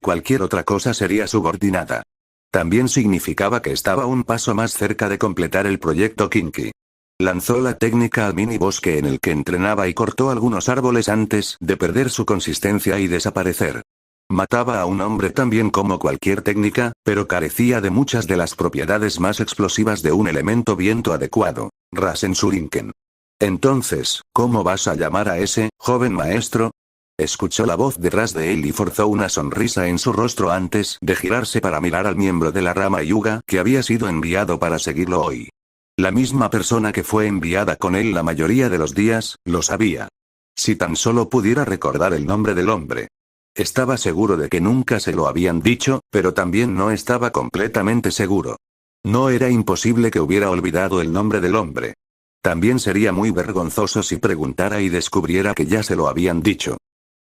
Cualquier otra cosa sería subordinada. También significaba que estaba un paso más cerca de completar el proyecto Kinki. Lanzó la técnica al mini bosque en el que entrenaba y cortó algunos árboles antes de perder su consistencia y desaparecer. Mataba a un hombre tan bien como cualquier técnica, pero carecía de muchas de las propiedades más explosivas de un elemento viento adecuado, Rasen Shuriken. Entonces, ¿cómo vas a llamar a ese joven maestro? Escuchó la voz detrás de él y forzó una sonrisa en su rostro antes de girarse para mirar al miembro de la rama Hyuga que había sido enviado para seguirlo hoy. La misma persona que fue enviada con él la mayoría de los días, lo sabía. Si tan solo pudiera recordar el nombre del hombre. Estaba seguro de que nunca se lo habían dicho, pero también no estaba completamente seguro. No era imposible que hubiera olvidado el nombre del hombre. También sería muy vergonzoso si preguntara y descubriera que ya se lo habían dicho.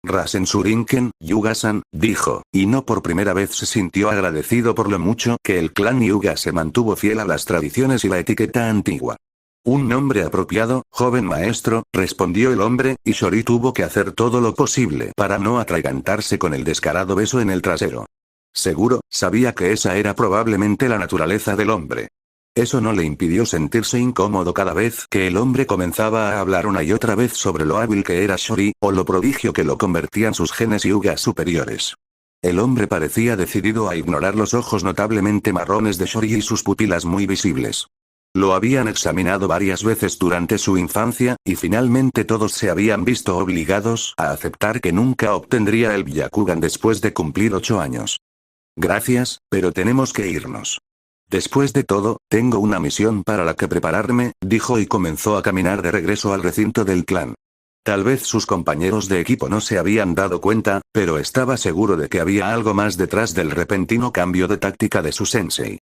Rasen Shuriken, Hyuga-san, dijo, y no por primera vez se sintió agradecido por lo mucho que el clan Hyuga se mantuvo fiel a las tradiciones y la etiqueta antigua. Un nombre apropiado, joven maestro, respondió el hombre, y Shori tuvo que hacer todo lo posible para no atragantarse con el descarado beso en el trasero. Seguro, sabía que esa era probablemente la naturaleza del hombre. Eso no le impidió sentirse incómodo cada vez que el hombre comenzaba a hablar una y otra vez sobre lo hábil que era Shori, o lo prodigio que lo convertían sus genes Hyuga superiores. El hombre parecía decidido a ignorar los ojos notablemente marrones de Shori y sus pupilas muy visibles. Lo habían examinado varias veces durante su infancia, y finalmente todos se habían visto obligados a aceptar que nunca obtendría el Byakugan después de cumplir 8 años. Gracias, pero tenemos que irnos. Después de todo, tengo una misión para la que prepararme, dijo y comenzó a caminar de regreso al recinto del clan. Tal vez sus compañeros de equipo no se habían dado cuenta, pero estaba seguro de que había algo más detrás del repentino cambio de táctica de su sensei.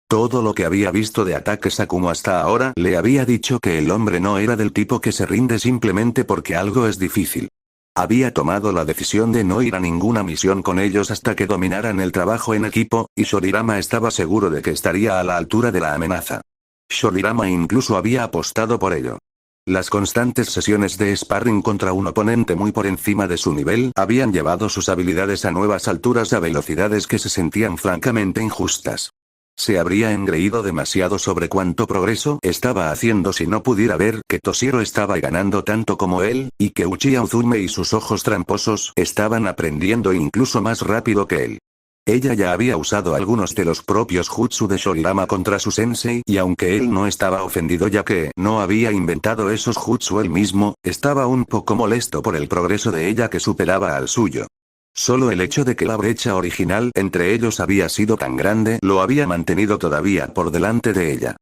Todo lo que había visto de ataque Sakumo hasta ahora le había dicho que el hombre no era del tipo que se rinde simplemente porque algo es difícil. Había tomado la decisión de no ir a ninguna misión con ellos hasta que dominaran el trabajo en equipo, y Shorirama estaba seguro de que estaría a la altura de la amenaza. Shorirama incluso había apostado por ello. Las constantes sesiones de sparring contra un oponente muy por encima de su nivel habían llevado sus habilidades a nuevas alturas a velocidades que se sentían francamente injustas. Se habría engreído demasiado sobre cuánto progreso estaba haciendo si no pudiera ver que Toshiro estaba ganando tanto como él, y que Uchiha Uzume y sus ojos tramposos estaban aprendiendo incluso más rápido que él. Ella ya había usado algunos de los propios jutsu de Shorirama contra su sensei y aunque él no estaba ofendido ya que no había inventado esos jutsu él mismo, estaba un poco molesto por el progreso de ella que superaba al suyo. Solo el hecho de que la brecha original entre ellos había sido tan grande lo había mantenido todavía por delante de ella.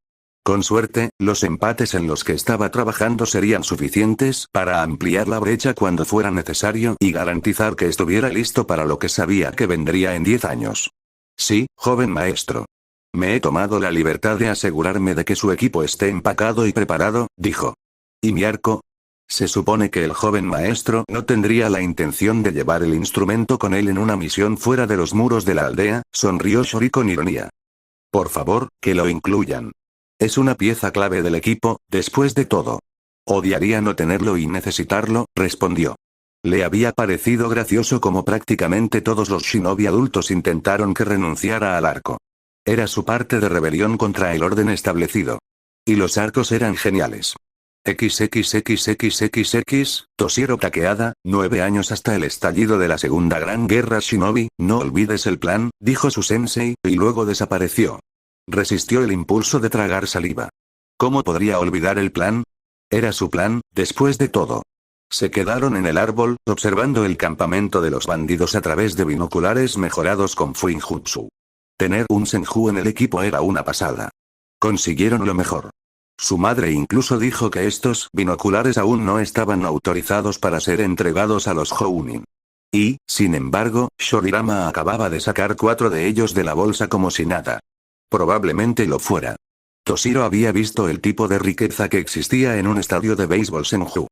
Con suerte, los empates en los que estaba trabajando serían suficientes para ampliar la brecha cuando fuera necesario y garantizar que estuviera listo para lo que sabía que vendría en 10 años. Sí, joven maestro. Me he tomado la libertad de asegurarme de que su equipo esté empacado y preparado, dijo. ¿Y mi arco? Se supone que el joven maestro no tendría la intención de llevar el instrumento con él en una misión fuera de los muros de la aldea, sonrió Shori con ironía. Por favor, que lo incluyan. Es una pieza clave del equipo, después de todo. Odiaría no tenerlo y necesitarlo, respondió. Le había parecido gracioso como prácticamente todos los shinobi adultos intentaron que renunciara al arco. Era su parte de rebelión contra el orden establecido. Y los arcos eran geniales. XXXXXX, Toshiro Takeada, 9 años hasta el estallido de la Segunda Gran Guerra Shinobi, no olvides el plan, dijo su sensei, y luego desapareció. Resistió el impulso de tragar saliva. ¿Cómo podría olvidar el plan? Era su plan, después de todo. Se quedaron en el árbol, observando el campamento de los bandidos a través de binoculares mejorados con Fuinjutsu. Tener un Senju en el equipo era una pasada. Consiguieron lo mejor. Su madre incluso dijo que estos binoculares aún no estaban autorizados para ser entregados a los Jounin. Y, sin embargo, Shorirama acababa de sacar 4 de ellos de la bolsa como si nada. Probablemente lo fuera. Toshiro había visto el tipo de riqueza que existía en un estadio de béisbol Senju.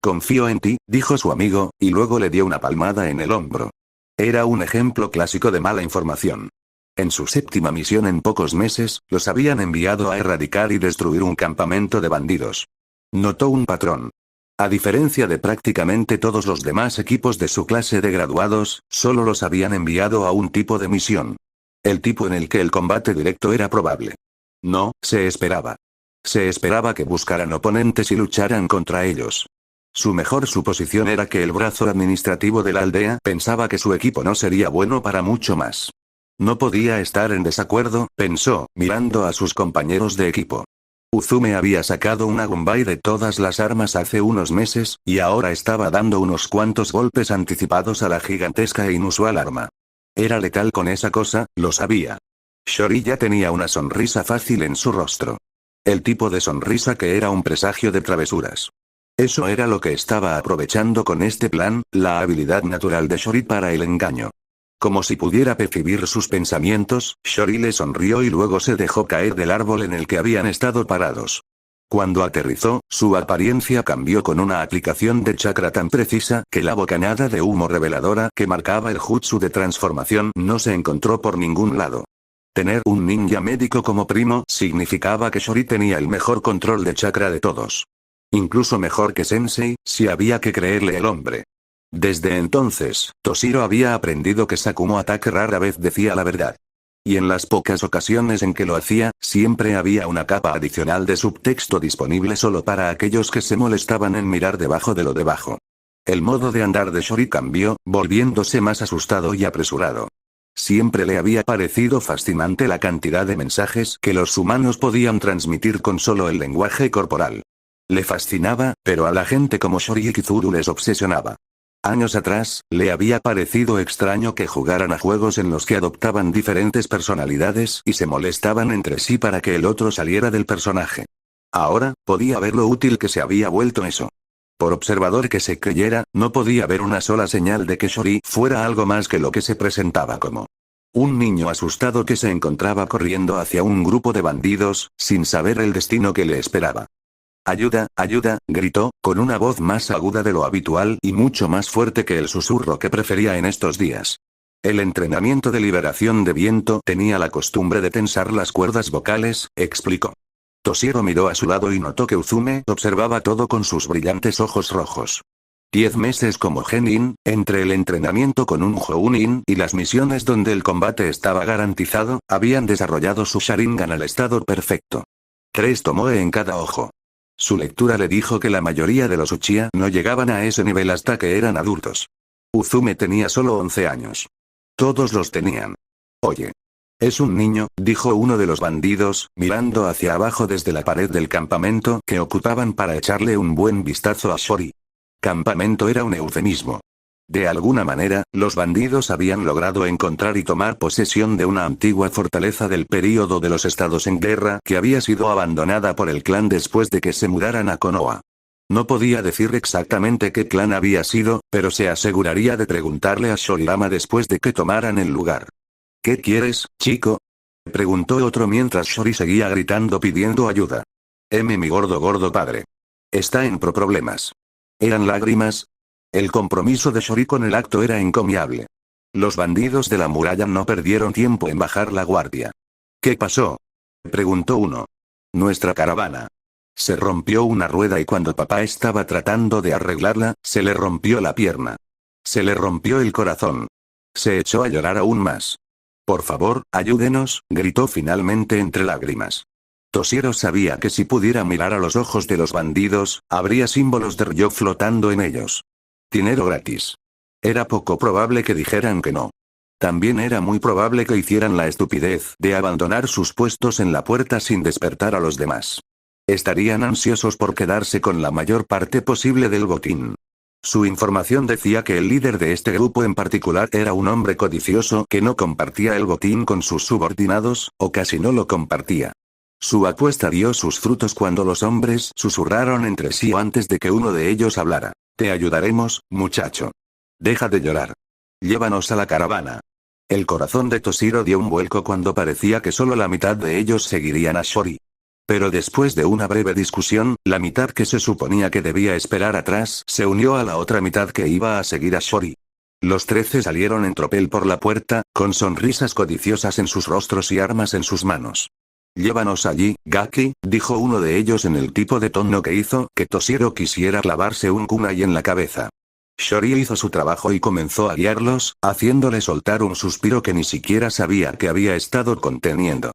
Confío en ti, dijo su amigo, y luego le dio una palmada en el hombro. Era un ejemplo clásico de mala información. En su 7ª misión en pocos meses, los habían enviado a erradicar y destruir un campamento de bandidos. Notó un patrón. A diferencia de prácticamente todos los demás equipos de su clase de graduados, solo los habían enviado a un tipo de misión. El tipo en el que el combate directo era probable. No, se esperaba. Se esperaba que buscaran oponentes y lucharan contra ellos. Su mejor suposición era que el brazo administrativo de la aldea pensaba que su equipo no sería bueno para mucho más. No podía estar en desacuerdo, pensó, mirando a sus compañeros de equipo. Uzume había sacado una Gumbai de todas las armas hace unos meses, y ahora estaba dando unos cuantos golpes anticipados a la gigantesca e inusual arma. Era letal con esa cosa, lo sabía. Shori ya tenía una sonrisa fácil en su rostro. El tipo de sonrisa que era un presagio de travesuras. Eso era lo que estaba aprovechando con este plan, la habilidad natural de Shori para el engaño. Como si pudiera percibir sus pensamientos, Shori le sonrió y luego se dejó caer del árbol en el que habían estado parados. Cuando aterrizó, su apariencia cambió con una aplicación de chakra tan precisa que la bocanada de humo reveladora que marcaba el jutsu de transformación no se encontró por ningún lado. Tener un ninja médico como primo significaba que Shori tenía el mejor control de chakra de todos. Incluso mejor que Sensei, si había que creerle el hombre. Desde entonces, Toshiro había aprendido que Sakumo Atake rara vez decía la verdad. Y en las pocas ocasiones en que lo hacía, siempre había una capa adicional de subtexto disponible solo para aquellos que se molestaban en mirar debajo de lo debajo. El modo de andar de Shori cambió, volviéndose más asustado y apresurado. Siempre le había parecido fascinante la cantidad de mensajes que los humanos podían transmitir con solo el lenguaje corporal. Le fascinaba, pero a la gente como Shori y Kizuru les obsesionaba. Años atrás, le había parecido extraño que jugaran a juegos en los que adoptaban diferentes personalidades y se molestaban entre sí para que el otro saliera del personaje. Ahora, podía ver lo útil que se había vuelto eso. Por observador que se creyera, no podía ver una sola señal de que Shori fuera algo más que lo que se presentaba como un niño asustado que se encontraba corriendo hacia un grupo de bandidos, sin saber el destino que le esperaba. «Ayuda, ayuda», gritó, con una voz más aguda de lo habitual y mucho más fuerte que el susurro que prefería en estos días. El entrenamiento de liberación de viento tenía la costumbre de tensar las cuerdas vocales, explicó. Toshiro miró a su lado y notó que Uzume observaba todo con sus brillantes ojos rojos. 10 meses como genin, entre el entrenamiento con un Jounin y las misiones donde el combate estaba garantizado, habían desarrollado su Sharingan al estado perfecto. 3 tomoe en cada ojo. Su lectura le dijo que la mayoría de los Uchiha no llegaban a ese nivel hasta que eran adultos. Uzume tenía solo 11 años. Todos los tenían. Oye. Es un niño, dijo uno de los bandidos, mirando hacia abajo desde la pared del campamento que ocupaban para echarle un buen vistazo a Shori. Campamento era un eufemismo. De alguna manera, los bandidos habían logrado encontrar y tomar posesión de una antigua fortaleza del período de los estados en guerra que había sido abandonada por el clan después de que se mudaran a Konoha. No podía decir exactamente qué clan había sido, pero se aseguraría de preguntarle a Shorirama después de que tomaran el lugar. ¿Qué quieres, chico?, preguntó otro mientras Shori seguía gritando pidiendo ayuda. Mi gordo padre. Está en problemas. ¿Eran lágrimas? El compromiso de Shori con el acto era encomiable. Los bandidos de la muralla no perdieron tiempo en bajar la guardia. ¿Qué pasó?, preguntó uno. Nuestra caravana. Se rompió una rueda y cuando papá estaba tratando de arreglarla, se le rompió la pierna. Se le rompió el corazón. Se echó a llorar aún más. Por favor, ayúdenos, gritó finalmente entre lágrimas. Toshiro sabía que si pudiera mirar a los ojos de los bandidos, habría símbolos de Ryo flotando en ellos. Dinero gratis. Era poco probable que dijeran que no. También era muy probable que hicieran la estupidez de abandonar sus puestos en la puerta sin despertar a los demás. Estarían ansiosos por quedarse con la mayor parte posible del botín. Su información decía que el líder de este grupo en particular era un hombre codicioso que no compartía el botín con sus subordinados, o casi no lo compartía. Su apuesta dio sus frutos cuando los hombres susurraron entre sí antes de que uno de ellos hablara. Te ayudaremos, muchacho. Deja de llorar. Llévanos a la caravana. El corazón de Toshiro dio un vuelco cuando parecía que solo la mitad de ellos seguirían a Shori. Pero después de una breve discusión, la mitad que se suponía que debía esperar atrás se unió a la otra mitad que iba a seguir a Shori. Los 13 salieron en tropel por la puerta, con sonrisas codiciosas en sus rostros y armas en sus manos. Llévanos allí, Gaki, dijo uno de ellos en el tipo de tono que hizo que Toshiro quisiera clavarse un kunai en la cabeza. Shori hizo su trabajo y comenzó a guiarlos, haciéndole soltar un suspiro que ni siquiera sabía que había estado conteniendo.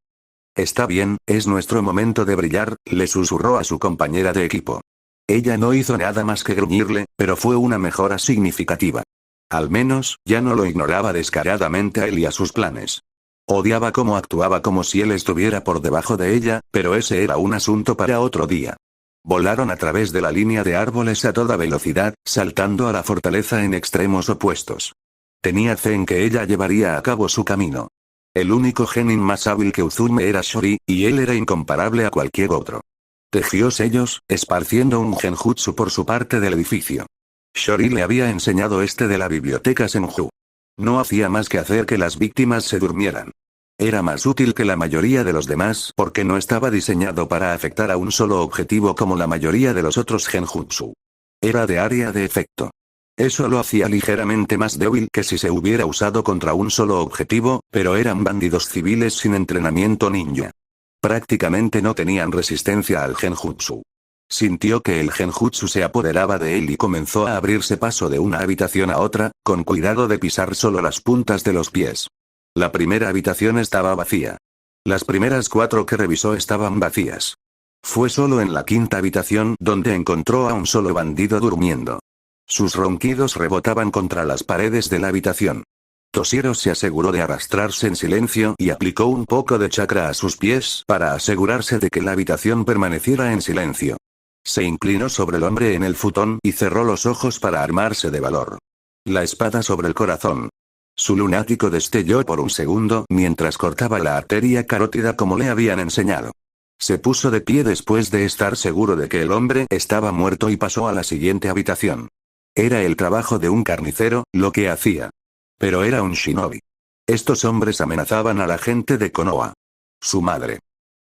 Está bien, es nuestro momento de brillar, le susurró a su compañera de equipo. Ella no hizo nada más que gruñirle, pero fue una mejora significativa. Al menos, ya no lo ignoraba descaradamente a él y a sus planes. Odiaba cómo actuaba como si él estuviera por debajo de ella, pero ese era un asunto para otro día. Volaron a través de la línea de árboles a toda velocidad, saltando a la fortaleza en extremos opuestos. Tenía fe en que ella llevaría a cabo su camino. El único genin más hábil que Uzume era Shori, y él era incomparable a cualquier otro. Tejió sellos, esparciendo un genjutsu por su parte del edificio. Shori le había enseñado este de la biblioteca Senju. No hacía más que hacer que las víctimas se durmieran. Era más útil que la mayoría de los demás porque no estaba diseñado para afectar a un solo objetivo como la mayoría de los otros genjutsu. Era de área de efecto. Eso lo hacía ligeramente más débil que si se hubiera usado contra un solo objetivo, pero eran bandidos civiles sin entrenamiento ninja. Prácticamente no tenían resistencia al genjutsu. Sintió que el genjutsu se apoderaba de él y comenzó a abrirse paso de una habitación a otra, con cuidado de pisar solo las puntas de los pies. La primera habitación estaba vacía. Las primeras 4 que revisó estaban vacías. Fue solo en la 5ª habitación donde encontró a un solo bandido durmiendo. Sus ronquidos rebotaban contra las paredes de la habitación. Toshiro se aseguró de arrastrarse en silencio y aplicó un poco de chakra a sus pies para asegurarse de que la habitación permaneciera en silencio. Se inclinó sobre el hombre en el futón y cerró los ojos para armarse de valor. La espada sobre el corazón. Su lunático destelló por un segundo mientras cortaba la arteria carótida como le habían enseñado. Se puso de pie después de estar seguro de que el hombre estaba muerto y pasó a la siguiente habitación. Era el trabajo de un carnicero, lo que hacía. Pero era un shinobi. Estos hombres amenazaban a la gente de Konoha. Su madre.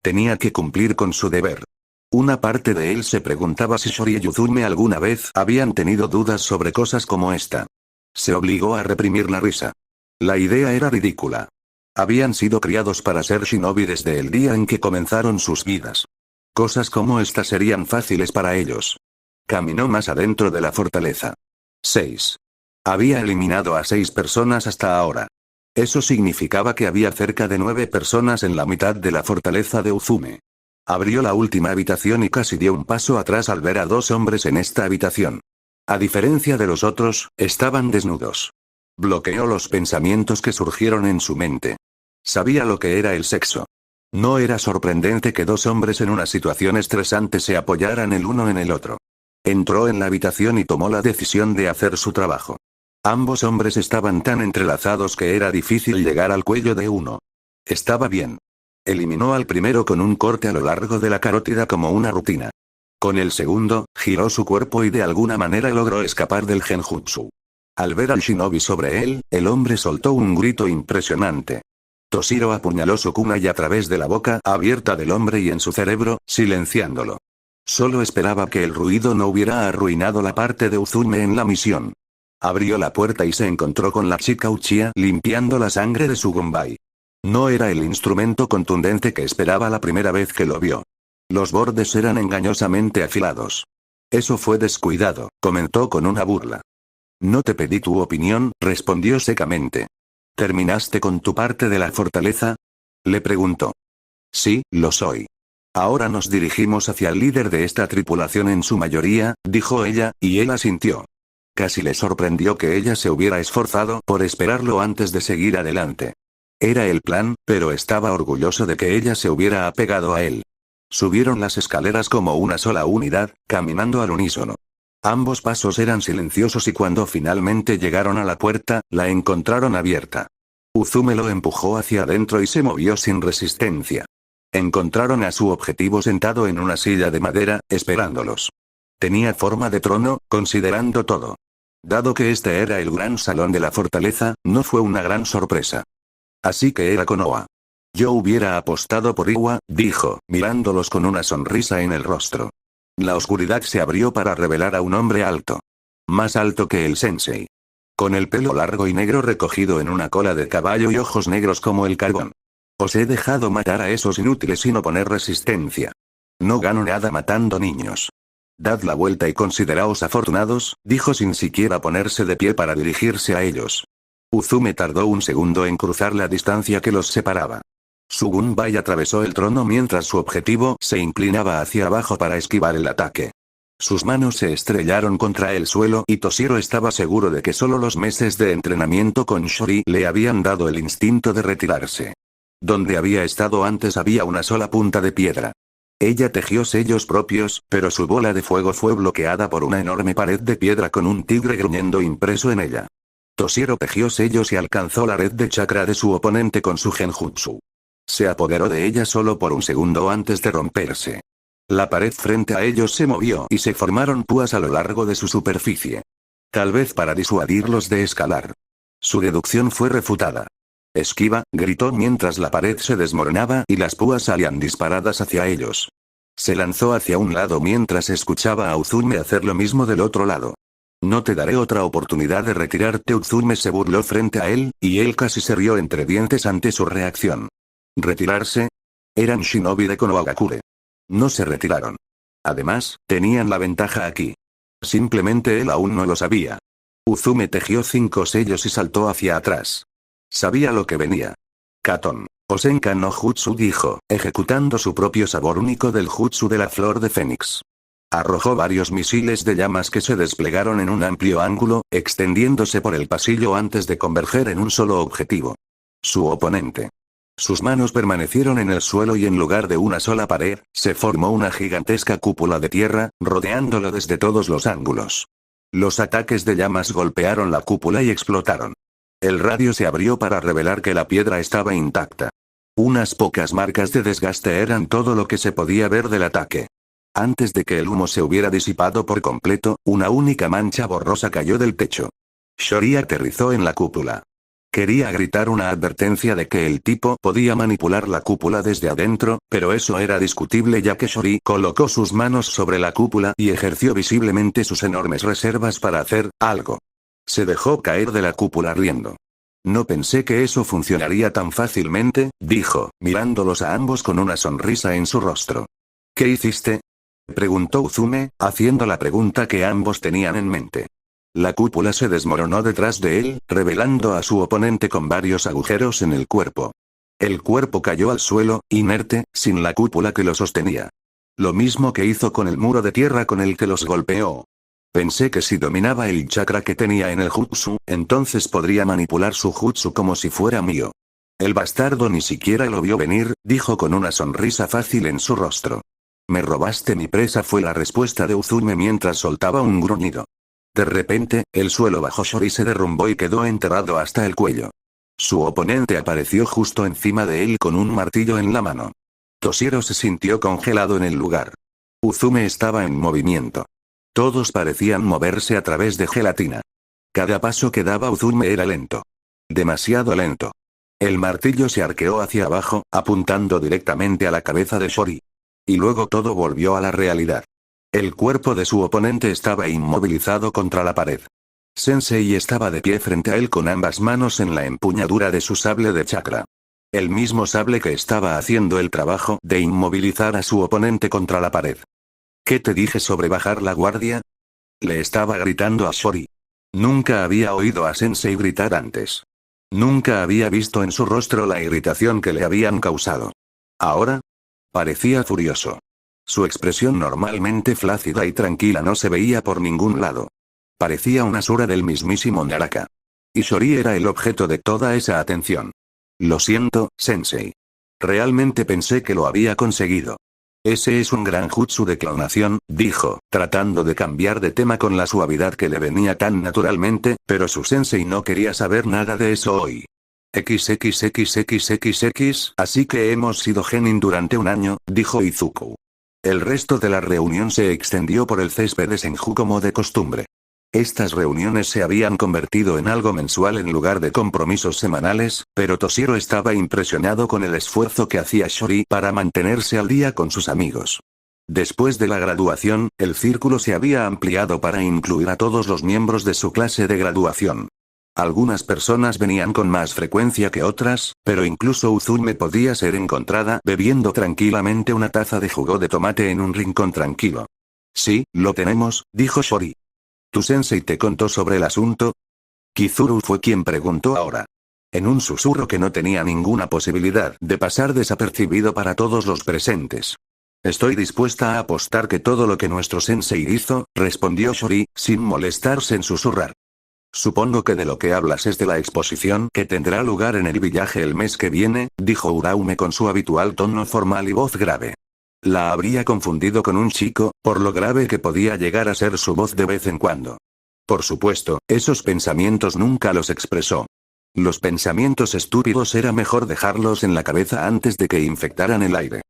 Tenía que cumplir con su deber. Una parte de él se preguntaba si Shori y Uzume alguna vez habían tenido dudas sobre cosas como esta. Se obligó a reprimir la risa. La idea era ridícula. Habían sido criados para ser shinobi desde el día en que comenzaron sus vidas. Cosas como esta serían fáciles para ellos. Caminó más adentro de la fortaleza. 6. Había eliminado a 6 personas hasta ahora. Eso significaba que había cerca de 9 personas en la mitad de la fortaleza de Uzume. Abrió la última habitación y casi dio un paso atrás al ver a 2 hombres en esta habitación. A diferencia de los otros, estaban desnudos. Bloqueó los pensamientos que surgieron en su mente. Sabía lo que era el sexo. No era sorprendente que 2 hombres en una situación estresante se apoyaran el uno en el otro. Entró en la habitación y tomó la decisión de hacer su trabajo. Ambos hombres estaban tan entrelazados que era difícil llegar al cuello de uno. Estaba bien. Eliminó al primero con un corte a lo largo de la carótida como una rutina. Con el segundo, giró su cuerpo y de alguna manera logró escapar del genjutsu. Al ver al shinobi sobre él, el hombre soltó un grito impresionante. Toshiro apuñaló su kunai a través de la boca abierta del hombre y en su cerebro, silenciándolo. Solo esperaba que el ruido no hubiera arruinado la parte de Uzume en la misión. Abrió la puerta y se encontró con la chica Uchiha limpiando la sangre de su gunbai. No era el instrumento contundente que esperaba la primera vez que lo vio. Los bordes eran engañosamente afilados. Eso fue descuidado, comentó con una burla. No te pedí tu opinión, respondió secamente. ¿Terminaste con tu parte de la fortaleza? Le preguntó. Sí, lo soy. Ahora nos dirigimos hacia el líder de esta tripulación en su mayoría, dijo ella, y él asintió. Casi le sorprendió que ella se hubiera esforzado por esperarlo antes de seguir adelante. Era el plan, pero estaba orgulloso de que ella se hubiera apegado a él. Subieron las escaleras como una sola unidad, caminando al unísono. Ambos pasos eran silenciosos y cuando finalmente llegaron a la puerta, la encontraron abierta. Uzume lo empujó hacia adentro y se movió sin resistencia. Encontraron a su objetivo sentado en una silla de madera, esperándolos. Tenía forma de trono, considerando todo. Dado que este era el gran salón de la fortaleza, no fue una gran sorpresa. Así que era Konoha. Yo hubiera apostado por Iwa, dijo, mirándolos con una sonrisa en el rostro. La oscuridad se abrió para revelar a un hombre alto. Más alto que el sensei. Con el pelo largo y negro recogido en una cola de caballo y ojos negros como el carbón. Os he dejado matar a esos inútiles sin oponer resistencia. No gano nada matando niños. Dad la vuelta y consideraos afortunados, dijo sin siquiera ponerse de pie para dirigirse a ellos. Uzume tardó un segundo en cruzar la distancia que los separaba. Su gunbai atravesó el trono mientras su objetivo se inclinaba hacia abajo para esquivar el ataque. Sus manos se estrellaron contra el suelo y Toshiro estaba seguro de que solo los meses de entrenamiento con Shori le habían dado el instinto de retirarse. Donde había estado antes había una sola punta de piedra. Ella tejió sellos propios, pero su bola de fuego fue bloqueada por una enorme pared de piedra con un tigre gruñendo impreso en ella. Toshiro tejió sellos y alcanzó la red de chakra de su oponente con su genjutsu. Se apoderó de ella solo por un segundo antes de romperse. La pared frente a ellos se movió y se formaron púas a lo largo de su superficie. Tal vez para disuadirlos de escalar. Su deducción fue refutada. Esquiva, gritó mientras la pared se desmoronaba y las púas salían disparadas hacia ellos. Se lanzó hacia un lado mientras escuchaba a Uzume hacer lo mismo del otro lado. No te daré otra oportunidad de retirarte. Uzume se burló frente a él, y él casi se rió entre dientes ante su reacción. ¿Retirarse? Eran shinobi de Konohagakure. No se retiraron. Además, tenían la ventaja aquí. Simplemente él aún no lo sabía. Uzume tejió 5 sellos y saltó hacia atrás. Sabía lo que venía. Katon. Osenka no Jutsu dijo, ejecutando su propio sabor único del jutsu de la flor de Fénix. Arrojó varios misiles de llamas que se desplegaron en un amplio ángulo, extendiéndose por el pasillo antes de converger en un solo objetivo. Su oponente. Sus manos permanecieron en el suelo y en lugar de una sola pared, se formó una gigantesca cúpula de tierra, rodeándolo desde todos los ángulos. Los ataques de llamas golpearon la cúpula y explotaron. El radio se abrió para revelar que la piedra estaba intacta. Unas pocas marcas de desgaste eran todo lo que se podía ver del ataque. Antes de que el humo se hubiera disipado por completo, una única mancha borrosa cayó del techo. Shori aterrizó en la cúpula. Quería gritar una advertencia de que el tipo podía manipular la cúpula desde adentro, pero eso era discutible ya que Shori colocó sus manos sobre la cúpula y ejerció visiblemente sus enormes reservas para hacer algo. Se dejó caer de la cúpula riendo. No pensé que eso funcionaría tan fácilmente, dijo, mirándolos a ambos con una sonrisa en su rostro. ¿Qué hiciste?, preguntó Uzume, haciendo la pregunta que ambos tenían en mente. La cúpula se desmoronó detrás de él, revelando a su oponente con varios agujeros en el cuerpo. El cuerpo cayó al suelo, inerte, sin la cúpula que lo sostenía. Lo mismo que hizo con el muro de tierra con el que los golpeó. Pensé que si dominaba el chakra que tenía en el jutsu, entonces podría manipular su jutsu como si fuera mío. El bastardo ni siquiera lo vio venir, dijo con una sonrisa fácil en su rostro. Me robaste mi presa, fue la respuesta de Uzume mientras soltaba un gruñido. De repente, el suelo bajo Shori se derrumbó y quedó enterrado hasta el cuello. Su oponente apareció justo encima de él con un martillo en la mano. Toshiro se sintió congelado en el lugar. Uzume estaba en movimiento. Todos parecían moverse a través de gelatina. Cada paso que daba Uzume era lento. Demasiado lento. El martillo se arqueó hacia abajo, apuntando directamente a la cabeza de Shori. Y luego todo volvió a la realidad. El cuerpo de su oponente estaba inmovilizado contra la pared. Sensei estaba de pie frente a él con ambas manos en la empuñadura de su sable de chakra. El mismo sable que estaba haciendo el trabajo de inmovilizar a su oponente contra la pared. ¿Qué te dije sobre bajar la guardia?, le estaba gritando a Shori. Nunca había oído a Sensei gritar antes. Nunca había visto en su rostro la irritación que le habían causado. Ahora, parecía furioso. Su expresión normalmente flácida y tranquila no se veía por ningún lado. Parecía una Asura del mismísimo Naraka. Y Shori era el objeto de toda esa atención. Lo siento, Sensei. Realmente pensé que lo había conseguido. Ese es un gran jutsu de clonación, dijo, tratando de cambiar de tema con la suavidad que le venía tan naturalmente, pero su sensei no quería saber nada de eso hoy. XXXXXX, así que hemos sido genin durante un año, dijo Izuku. El resto de la reunión se extendió por el césped de Senju como de costumbre. Estas reuniones se habían convertido en algo mensual en lugar de compromisos semanales, pero Toshiro estaba impresionado con el esfuerzo que hacía Shori para mantenerse al día con sus amigos. Después de la graduación, el círculo se había ampliado para incluir a todos los miembros de su clase de graduación. Algunas personas venían con más frecuencia que otras, pero incluso Uzume podía ser encontrada bebiendo tranquilamente una taza de jugo de tomate en un rincón tranquilo. Sí, lo tenemos, dijo Shori. ¿Tu sensei te contó sobre el asunto? Kizuru fue quien preguntó ahora. En un susurro que no tenía ninguna posibilidad de pasar desapercibido para todos los presentes. Estoy dispuesta a apostar que todo lo que nuestro sensei hizo, respondió Shori, sin molestarse en susurrar. Supongo que de lo que hablas es de la exposición que tendrá lugar en el villaje el mes que viene, dijo Uraume con su habitual tono formal y voz grave. La habría confundido con un chico, por lo grave que podía llegar a ser su voz de vez en cuando. Por supuesto, esos pensamientos nunca los expresó. Los pensamientos estúpidos era mejor dejarlos en la cabeza antes de que infectaran el aire.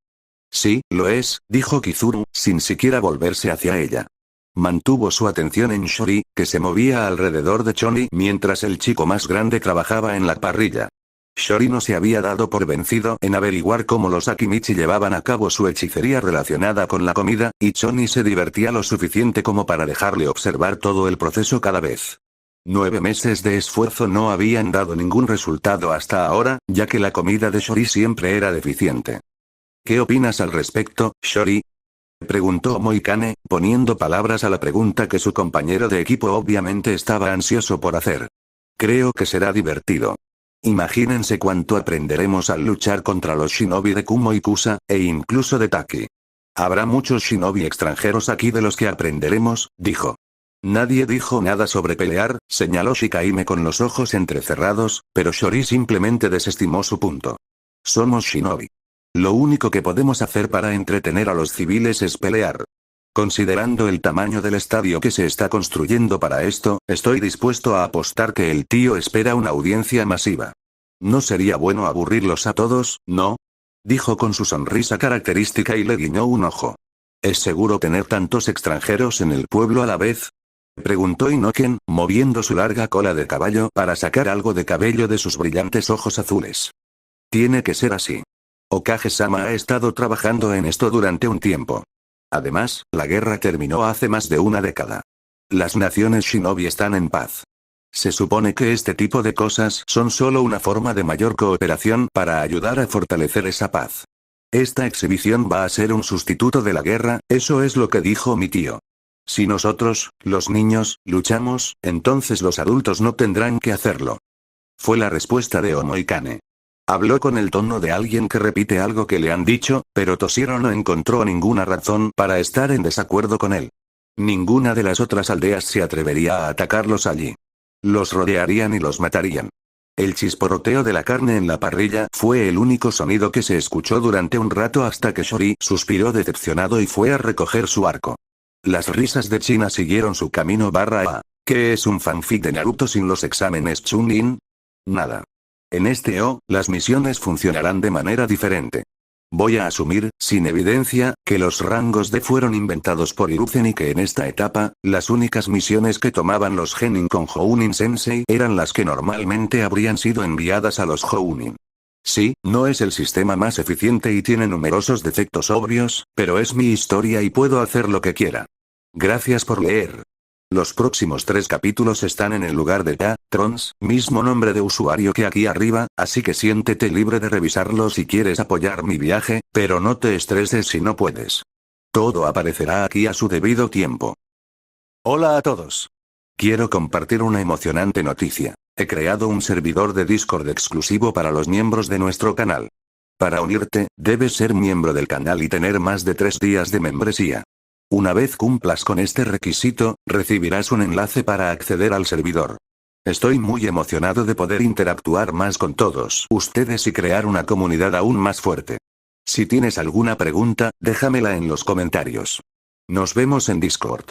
Sí, lo es, dijo Kizuru, sin siquiera volverse hacia ella. Mantuvo su atención en Shori, que se movía alrededor de Choni mientras el chico más grande trabajaba en la parrilla. Shori no se había dado por vencido en averiguar cómo los Akimichi llevaban a cabo su hechicería relacionada con la comida, y Choni se divertía lo suficiente como para dejarle observar todo el proceso cada vez. 9 meses de esfuerzo no habían dado ningún resultado hasta ahora, ya que la comida de Shori siempre era deficiente. ¿Qué opinas al respecto, Shori?, preguntó Moikane, poniendo palabras a la pregunta que su compañero de equipo obviamente estaba ansioso por hacer. Creo que será divertido. Imagínense cuánto aprenderemos al luchar contra los shinobi de Kumo y Kusa, e incluso de Taki. Habrá muchos shinobi extranjeros aquí de los que aprenderemos, dijo. Nadie dijo nada sobre pelear, señaló Shikaime con los ojos entrecerrados, pero Shori simplemente desestimó su punto. Somos shinobi. Lo único que podemos hacer para entretener a los civiles es pelear. Considerando el tamaño del estadio que se está construyendo para esto, estoy dispuesto a apostar que el tío espera una audiencia masiva. ¿No sería bueno aburrirlos a todos, no? Dijo con su sonrisa característica y le guiñó un ojo. ¿Es seguro tener tantos extranjeros en el pueblo a la vez? Preguntó Inoken, moviendo su larga cola de caballo para sacar algo de cabello de sus brillantes ojos azules. Tiene que ser así. Okage-sama ha estado trabajando en esto durante un tiempo. Además, la guerra terminó hace más de una década. Las naciones shinobi están en paz. Se supone que este tipo de cosas son solo una forma de mayor cooperación para ayudar a fortalecer esa paz. Esta exhibición va a ser un sustituto de la guerra, eso es lo que dijo mi tío. Si nosotros, los niños, luchamos, entonces los adultos no tendrán que hacerlo. Fue la respuesta de Omoikane. Habló con el tono de alguien que repite algo que le han dicho, pero Toshiro no encontró ninguna razón para estar en desacuerdo con él. Ninguna de las otras aldeas se atrevería a atacarlos allí. Los rodearían y los matarían. El chisporroteo de la carne en la parrilla fue el único sonido que se escuchó durante un rato hasta que Shori suspiró decepcionado y fue a recoger su arco. Las risas de China siguieron su camino /a. ¿Qué es un fanfic de Naruto sin los exámenes Chunin? Nada. En este las misiones funcionarán de manera diferente. Voy a asumir, sin evidencia, que los rangos D fueron inventados por Hiruzen y que en esta etapa, las únicas misiones que tomaban los genin con Jounin Sensei eran las que normalmente habrían sido enviadas a los Jounin. Sí, no es el sistema más eficiente y tiene numerosos defectos obvios, pero es mi historia y puedo hacer lo que quiera. Gracias por leer. Los próximos 3 capítulos están en el lugar de Trons, mismo nombre de usuario que aquí arriba, así que siéntete libre de revisarlo si quieres apoyar mi viaje, pero no te estreses si no puedes. Todo aparecerá aquí a su debido tiempo. Hola a todos. Quiero compartir una emocionante noticia. He creado un servidor de Discord exclusivo para los miembros de nuestro canal. Para unirte, debes ser miembro del canal y tener más de 3 días de membresía. Una vez cumplas con este requisito, recibirás un enlace para acceder al servidor. Estoy muy emocionado de poder interactuar más con todos ustedes y crear una comunidad aún más fuerte. Si tienes alguna pregunta, déjamela en los comentarios. Nos vemos en Discord.